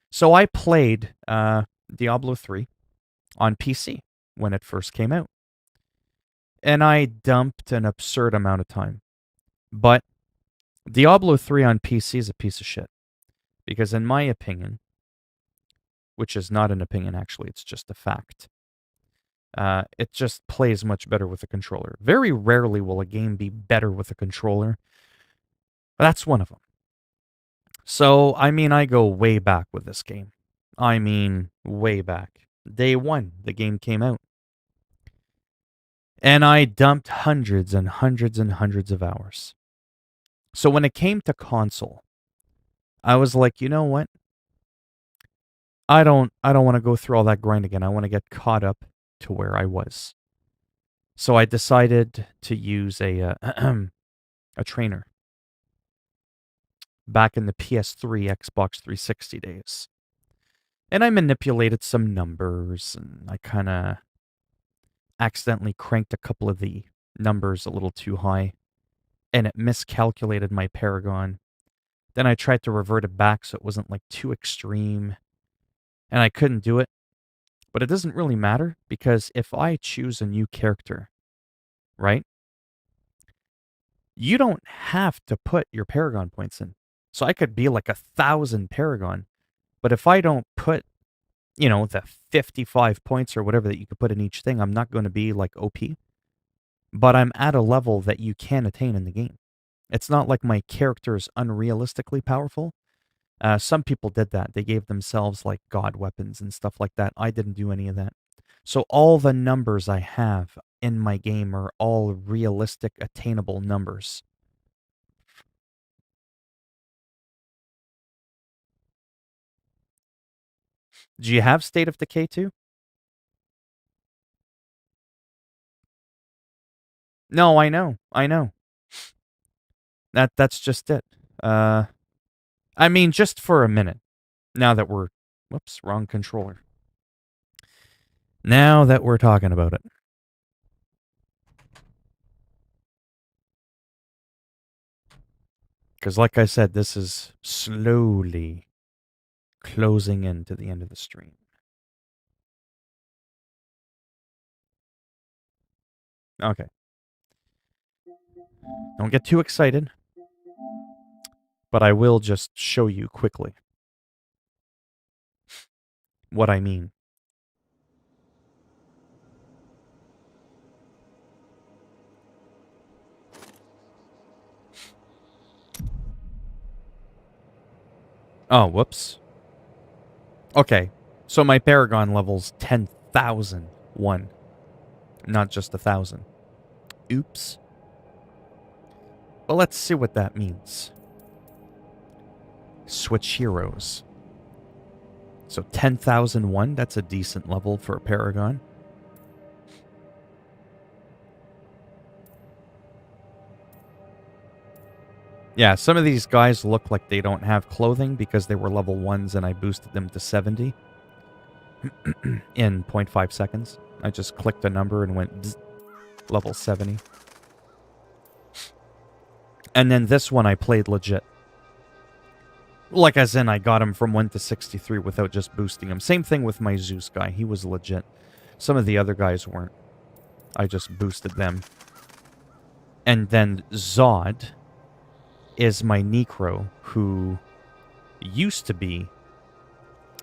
So I played Diablo 3 on PC when it first came out. And I dumped an absurd amount of time. But Diablo 3 on PC is a piece of shit. Because in my opinion, which is not an opinion actually, it's just a fact, it just plays much better with a controller. Very rarely will a game be better with a controller. That's one of them. So, I mean, I go way back with this game. I mean, way back. Day one, the game came out. And I dumped hundreds and hundreds and hundreds of hours. So when it came to console, I was like, you know what? I don't want to go through all that grind again. I want to get caught up to where I was. So I decided to use a trainer back in the PS3, Xbox 360 days. And I manipulated some numbers, and I kind of accidentally cranked a couple of the numbers a little too high, and it miscalculated my Paragon. Then I tried to revert it back so it wasn't like too extreme, and I couldn't do it. But it doesn't really matter, because if I choose a new character, right, you don't have to put your Paragon points in. So I could be like 1,000 Paragon, but if I don't put, the 55 points or whatever that you could put in each thing, I'm not going to be like OP. But I'm at a level that you can attain in the game. It's not like my character is unrealistically powerful. Some people did that. They gave themselves like god weapons and stuff like that. I didn't do any of that. So all the numbers I have in my game are all realistic, attainable numbers. Do you have State of Decay 2? No, I know. I know. That's just it. I mean, just for a minute. Now that we're... Whoops, wrong controller. Now that we're talking about it. Because like I said, this is slowly closing into the end of the stream. Okay. Don't get too excited. But I will just show you quickly what I mean. Oh, whoops. Okay, so my Paragon level's 10,001, not just 1,000. Oops. Well, let's see what that means. Switch heroes. So 10,001, that's a decent level for a Paragon. Yeah, some of these guys look like they don't have clothing because they were level 1s and I boosted them to 70 in 0.5 seconds. I just clicked a number and went bzz, level 70. And then this one I played legit. Like as in I got him from 1 to 63 without just boosting him. Same thing with my Zeus guy. He was legit. Some of the other guys weren't. I just boosted them. And then Zod is my Necro, who used to be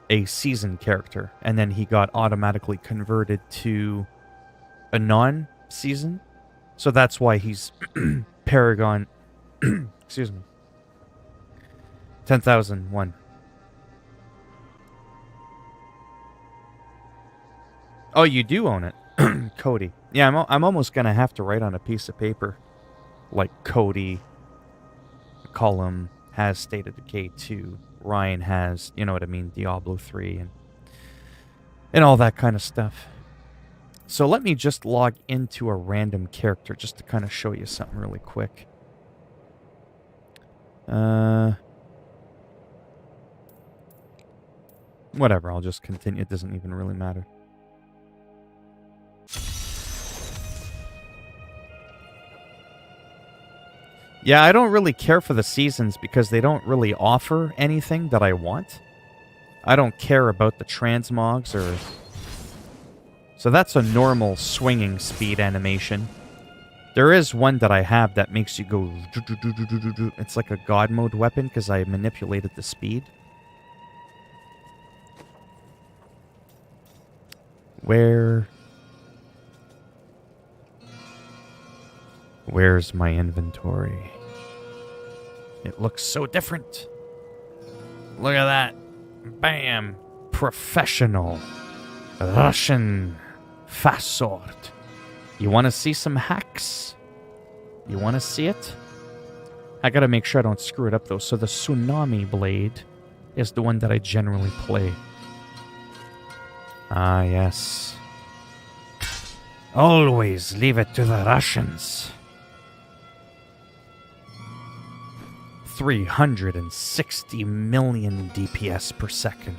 a seasoned character, and then he got automatically converted to a non-season. So that's why he's Paragon, excuse me, 10,001. Oh, you do own it, Cody. Yeah, I'm almost gonna have to write on a piece of paper, like Cody, column has State of Decay 2, Ryan has, you know what I mean, Diablo 3, and all that kind of stuff. So let me just log into a random character just to kind of show you something really quick. Whatever, I'll just continue. It doesn't even really matter. Yeah, I don't really care for the seasons because they don't really offer anything that I want. I don't care about the transmogs or... So that's a normal swinging speed animation. There is one that I have that makes you go... It's like a god mode weapon because I manipulated the speed. Where's my inventory? It looks so different. Look at that. Bam. Professional. Russian. Fast sword. You want to see some hacks? You want to see it? I gotta make sure I don't screw it up though. So the tsunami blade is the one that I generally play. Ah, yes. Always leave it to the Russians. 360 million DPS per second.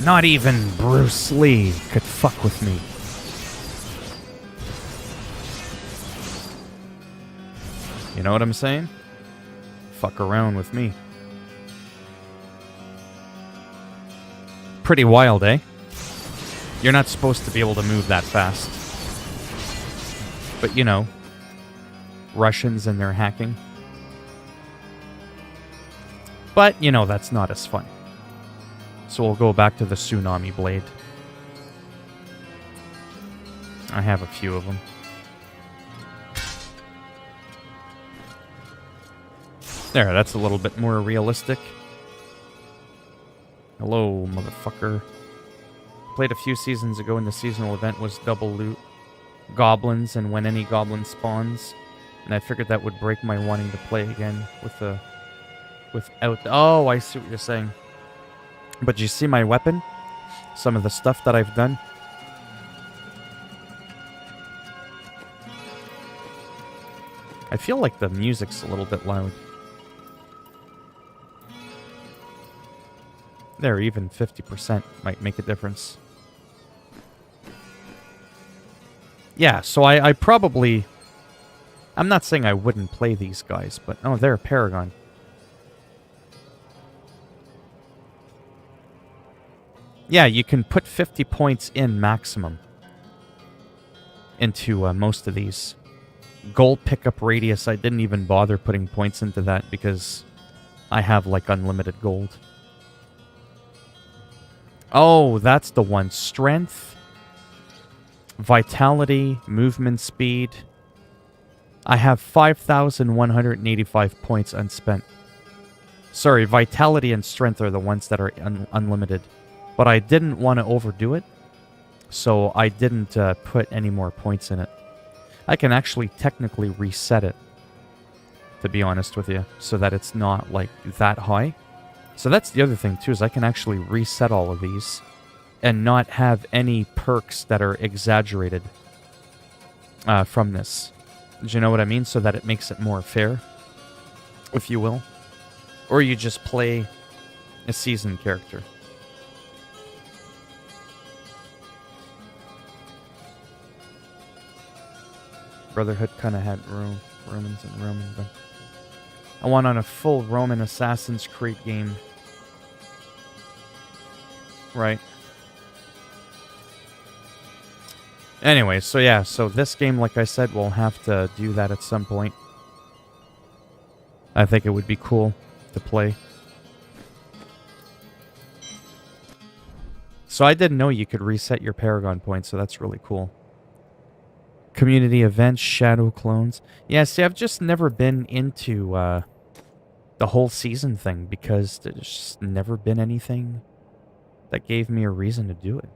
Not even Bruce Lee could fuck with me. You know what I'm saying? Fuck around with me. Pretty wild, eh? You're not supposed to be able to move that fast. But you know, Russians and their hacking. But, you know, that's not as fun. So we'll go back to the tsunami blade. I have a few of them. There, that's a little bit more realistic. Hello, motherfucker. Played a few seasons ago and the seasonal event was double loot. Goblins, and when any goblin spawns. And I figured that would break my wanting to play again without... Oh, I see what you're saying. But you see my weapon? Some of the stuff that I've done? I feel like the music's a little bit loud. There, even 50% might make a difference. Yeah, so I probably... I'm not saying I wouldn't play these guys, but... Oh, they're a Paragon. Yeah, you can put 50 points in maximum into most of these. Gold pickup radius, I didn't even bother putting points into that because I have, like, unlimited gold. Oh, that's the one. Strength, vitality, movement speed. I have 5,185 points unspent. Sorry, vitality and strength are the ones that are unlimited. But I didn't want to overdo it, so I didn't put any more points in it. I can actually technically reset it, to be honest with you, so that it's not, like, that high. So that's the other thing, too, is I can actually reset all of these and not have any perks that are exaggerated from this. Do you know what I mean? So that it makes it more fair, if you will. Or you just play a seasoned character. Brotherhood kind of had Romans and Roman, but I want on a full Roman Assassin's Creed game. Right. Anyway, so yeah, so this game, like I said, we'll have to do that at some point. I think it would be cool to play. So I didn't know you could reset your Paragon points, so that's really cool. Community events, shadow clones. Yeah, see, I've just never been into the whole season thing because there's just never been anything that gave me a reason to do it.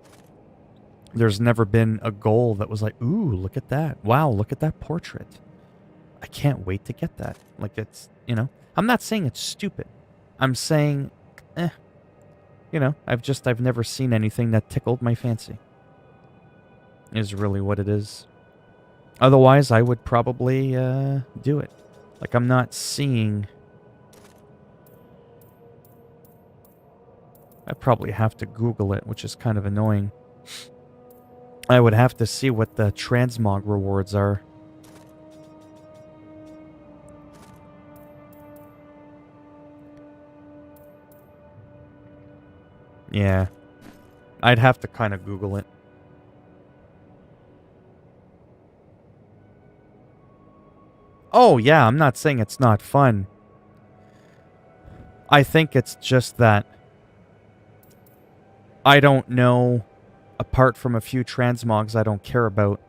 There's never been a goal that was like, ooh, look at that. Wow, look at that portrait. I can't wait to get that. Like, it's, you know, I'm not saying it's stupid. I'm saying, you You know, I've never seen anything that tickled my fancy. Is really what it is. Otherwise, I would probably do it. Like, I'm not seeing... I probably have to Google it, which is kind of annoying. I would have to see what the transmog rewards are. Yeah. I'd have to kind of Google it. Oh, yeah, I'm not saying it's not fun. I think it's just that I don't know, apart from a few transmogs I don't care about,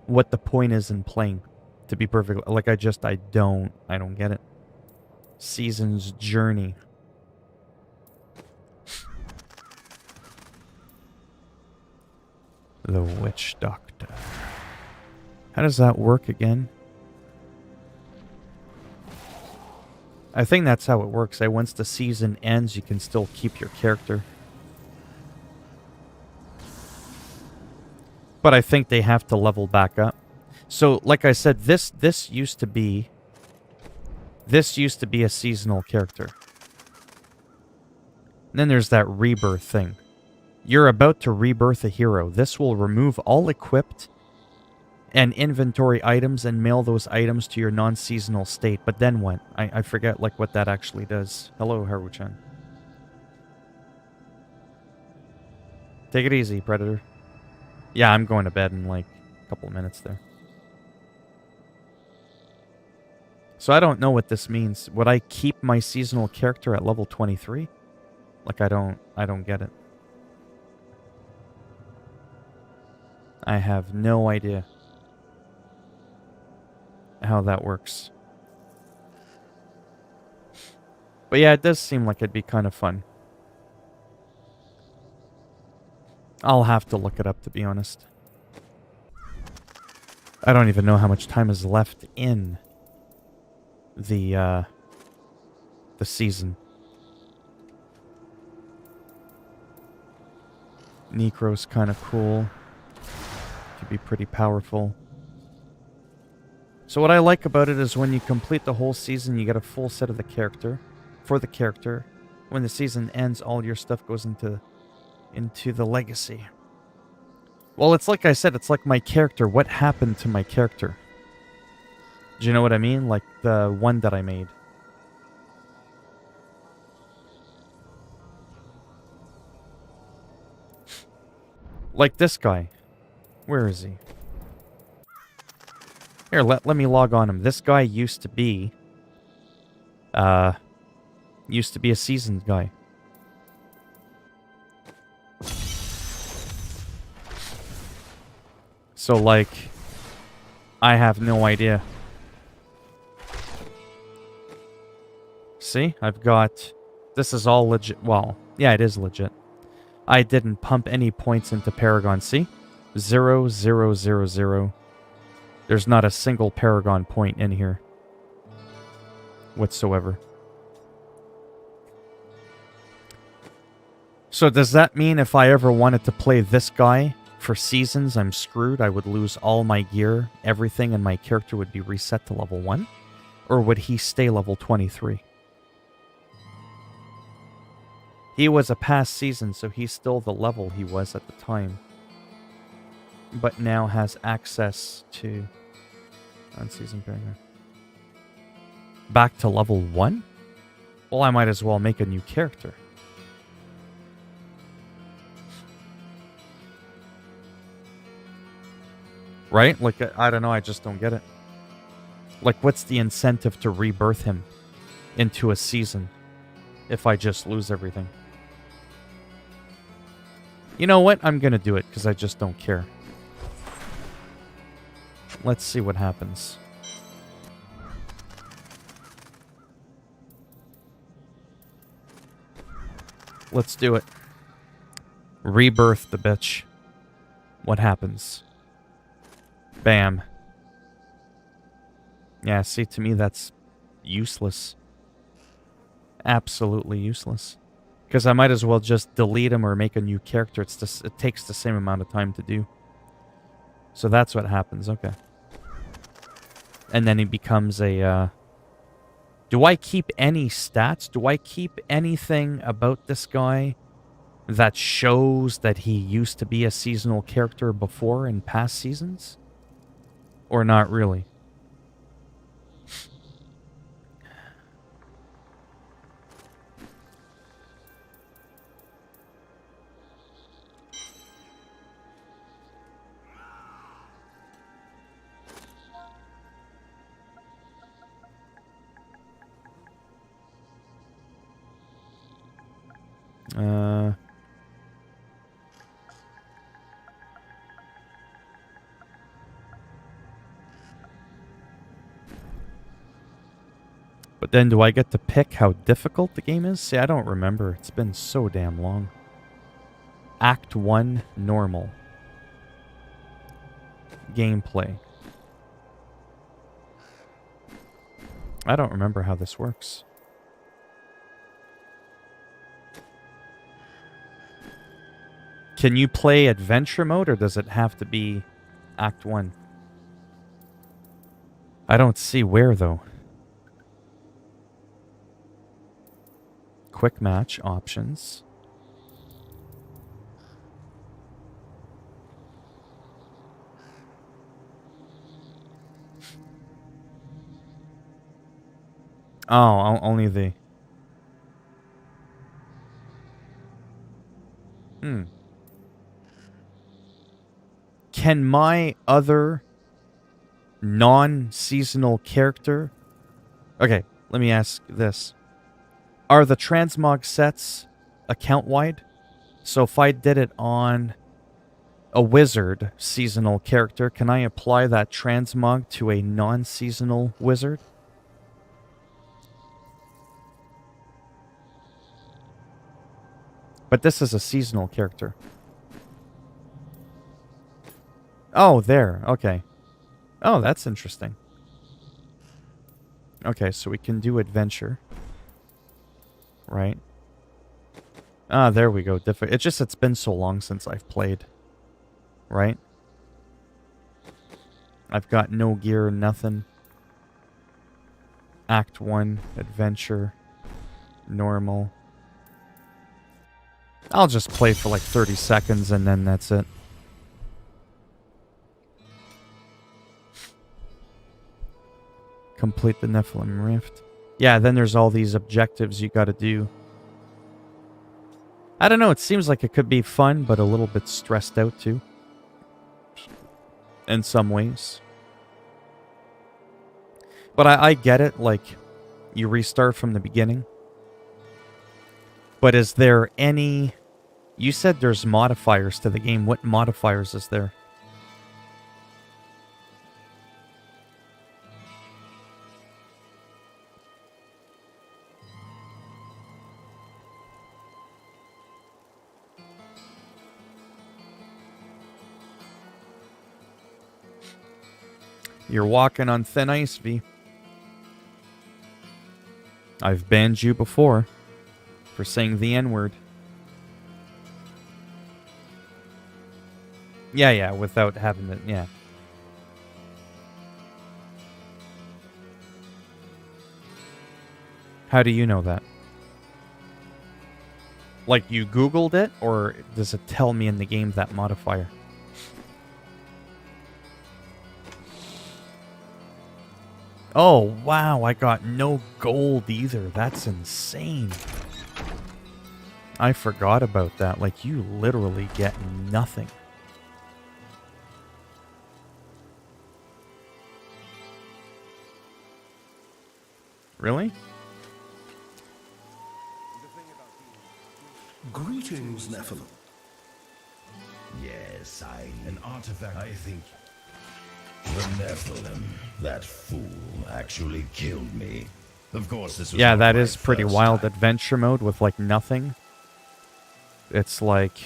what the point is in playing. To be perfect, like I don't get it. Season's Journey. The Witch Doctor. How does that work again? I think that's how it works. Once the season ends, you can still keep your character. But I think they have to level back up. So, like I said, this used to be a seasonal character. And then there's that rebirth thing. You're about to rebirth a hero. This will remove all equipped and inventory items and mail those items to your non-seasonal state. But then what? I forget like what that actually does. Hello, Haru-chan. Take it easy, Predator. Yeah, I'm going to bed in like a couple of minutes there. So I don't know what this means. Would I keep my seasonal character at level 23? Like I don't get it. I have no idea how that works. But yeah, it does seem like it'd be kind of fun. I'll have to look it up, to be honest. I don't even know how much time is left in the season. Necro's kind of cool. Could be pretty powerful. So what I like about it is when you complete the whole season, you get a full set of the character. For the character. When the season ends, all your stuff goes into the legacy. Well, it's like I said, it's like my character. What happened to my character? Do you know what I mean? Like the one that I made. Like this guy. Where is he? Here, let me log on him. This guy used to be a seasoned guy. So, like, I have no idea. See? I've got... This is all legit. Well, yeah, it is legit. I didn't pump any points into Paragon. See? 0, 0, 0, 0. There's not a single Paragon point in here. Whatsoever. So does that mean if I ever wanted to play this guy for seasons, I'm screwed? I would lose all my gear, everything, and my character would be reset to level 1? Or would he stay level 23? He was a past season, so he's still the level he was at the time. But now has access to... Unseasoned Paragon. Back to level 1? Well, I might as well make a new character. Right? Like, I don't know, I just don't get it. Like, what's the incentive to rebirth him into a season if I just lose everything? You know what? I'm gonna do it, because I just don't care. Let's see what happens. Let's do it. Rebirth the bitch. What happens? Bam. Yeah, see, to me that's useless. Absolutely useless. Because I might as well just delete him or make a new character. It takes the same amount of time to do. So that's what happens. Okay. And then he becomes a... Do I keep any stats? Do I keep anything about this guy that shows that he used to be a seasonal character before in past seasons? Or not really? But then do I get to pick how difficult the game is? See, I don't remember. It's been so damn long. Act 1, normal. Gameplay. I don't remember how this works. Can you play adventure mode, or does it have to be Act 1? I don't see where, though. Quick match options. Oh, only the... Can my other non-seasonal character... Okay, let me ask this. Are the transmog sets account-wide? So if I did it on a wizard seasonal character, can I apply that transmog to a non-seasonal wizard? But this is a seasonal character. Oh, there. Okay. Oh, that's interesting. Okay, so we can do adventure. Right. Ah, there we go. It's just it's been so long since I've played. Right? I've got no gear, nothing. Act 1, adventure, normal. I'll just play for like 30 seconds and then that's it. Complete the Nephilim Rift. Yeah, then there's all these objectives you gotta do. I don't know, it seems like it could be fun, but a little bit stressed out too. In some ways. But I get it, like, you restart from the beginning. But is there any... You said there's modifiers to the game. What modifiers is there? You're walking on thin ice, V. I've banned you before for saying the N-word. Yeah, without having it, yeah. How do you know that? Like, you Googled it, or does it tell me in the game that modifier? Oh, wow, I got no gold either. That's insane. I forgot about that. Like, you literally get nothing. Really? Greetings, Nephilim. Yes, an artifact. I think the Nephilim, that fool, actually killed me. Of course, this was yeah, not that my is pretty first wild. time. Adventure mode with like nothing. It's like,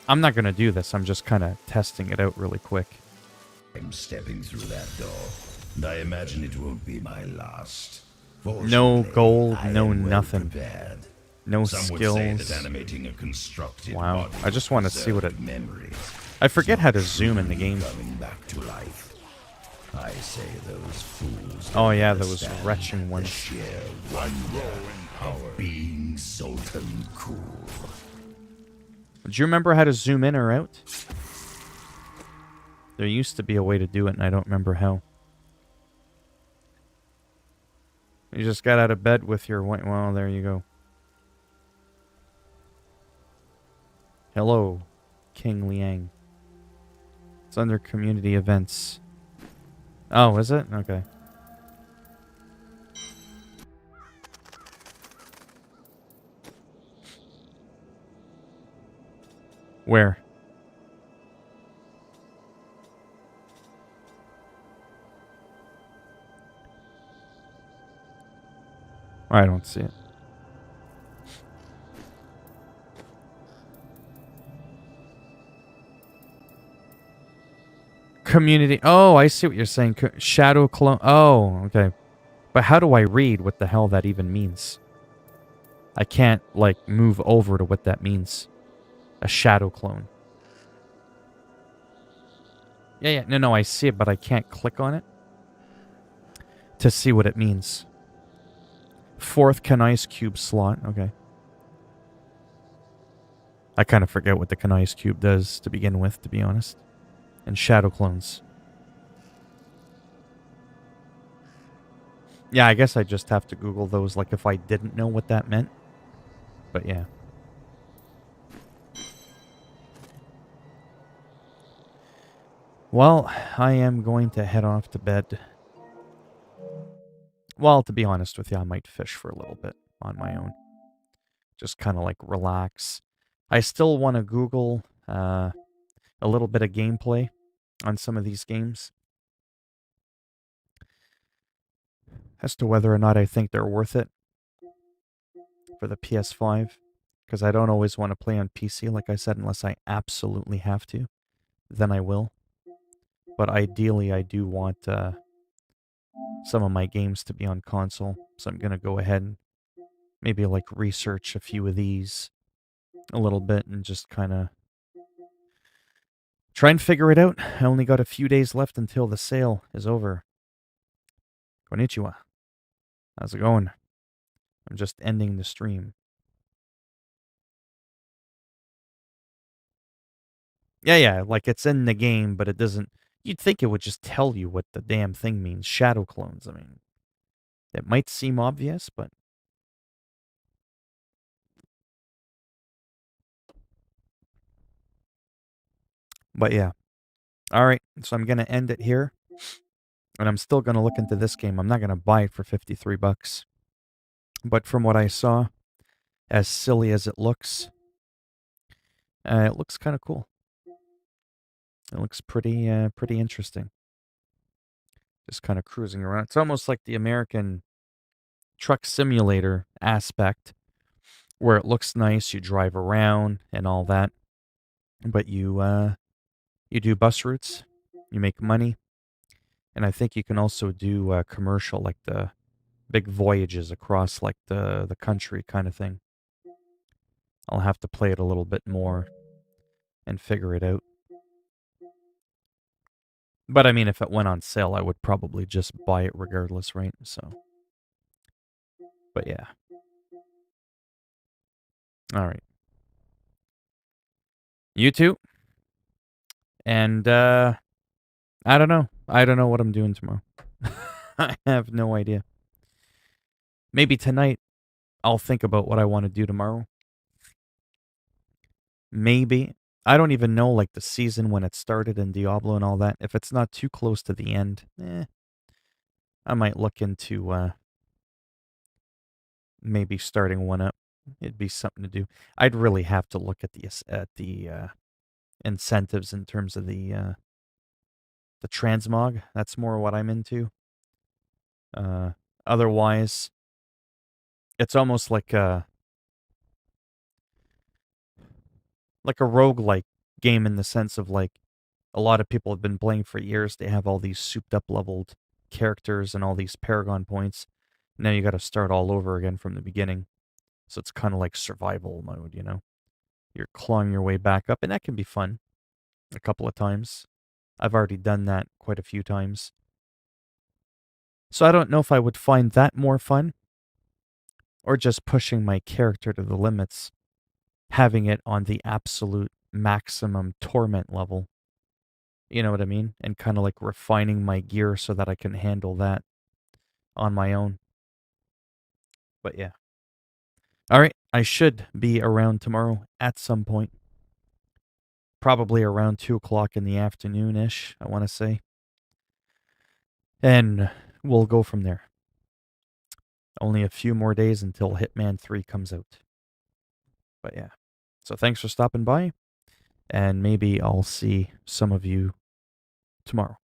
I'm not gonna do this. I'm just kind of testing it out really quick. I'm stepping through that door, and I imagine it won't be my last. No Fortunately, gold, I no am well nothing. prepared. No Some would say that skills. animating a constructed Wow. body I just want to see what it... preserved memories I is forget not how to zoom in the truly game. coming back to life. I say those fools Oh don't yeah, those understand retching the ones. sheer wonder of being Sultan cool. Do you remember how to zoom in or out? There used to be a way to do it, and I don't remember how. You just got out of bed with your white... Well, there you go. Hello, King Liang. It's under community events. Oh, is it? Okay. Where? I don't see it. Community. Oh, I see what you're saying. Shadow clone. Oh, okay. But how do I read what the hell that even means? I can't, like, move over to what that means. A shadow clone. Yeah. No, I see it, but I can't click on it to see what it means. Fourth Canise Cube slot. Okay. I kind of forget what the Canise Cube does to begin with, to be honest. And shadow clones. Yeah, I guess I just have to Google those, like, if I didn't know what that meant. But yeah. Well, I am going to head off to bed. Well, to be honest with you, I might fish for a little bit on my own. Just kind of like relax. I still want to Google a little bit of gameplay on some of these games as to whether or not I think they're worth it for the PS5. Because I don't always want to play on PC, like I said, unless I absolutely have to. Then I will. But ideally, I do want some of my games to be on console. So I'm going to go ahead and maybe like research a few of these a little bit and just kind of try and figure it out. I only got a few days left until the sale is over. Konnichiwa. How's it going? I'm just ending the stream. Yeah, like it's in the game, but it doesn't... You'd think it would just tell you what the damn thing means. Shadow clones, I mean. It might seem obvious, but... But yeah. Alright, so I'm going to end it here. And I'm still going to look into this game. I'm not going to buy it for 53 bucks. But from what I saw, as silly as it looks kind of cool. It looks pretty interesting. Just kind of cruising around. It's almost like the American truck simulator aspect, where it looks nice, you drive around and all that, but you do bus routes, you make money, and I think you can also do commercial, like the big voyages across like the country kind of thing. I'll have to play it a little bit more and figure it out. But I mean, if it went on sale, I would probably just buy it regardless, right? So, but yeah. All right. You too. And I don't know. I don't know what I'm doing tomorrow. I have no idea. Maybe tonight I'll think about what I want to do tomorrow. Maybe. I don't even know like the season when it started in Diablo and all that. If it's not too close to the end, I might look into maybe starting one up. It'd be something to do. I'd really have to look at the incentives in terms of the transmog. That's more what I'm into. Otherwise, it's almost like a roguelike game in the sense of like a lot of people have been playing for years. They have all these souped up leveled characters and all these paragon points. Now you got to start all over again from the beginning. So it's kind of like survival mode, you know? You're clawing your way back up, and that can be fun a couple of times. I've already done that quite a few times. So I don't know if I would find that more fun or just pushing my character to the limits, having it on the absolute maximum torment level. You know what I mean? And kind of like refining my gear so that I can handle that on my own. But yeah. All right. I should be around tomorrow at some point. Probably around 2 o'clock in the afternoon ish, I want to say. And we'll go from there. Only a few more days until Hitman 3 comes out. But yeah. So thanks for stopping by. And maybe I'll see some of you tomorrow.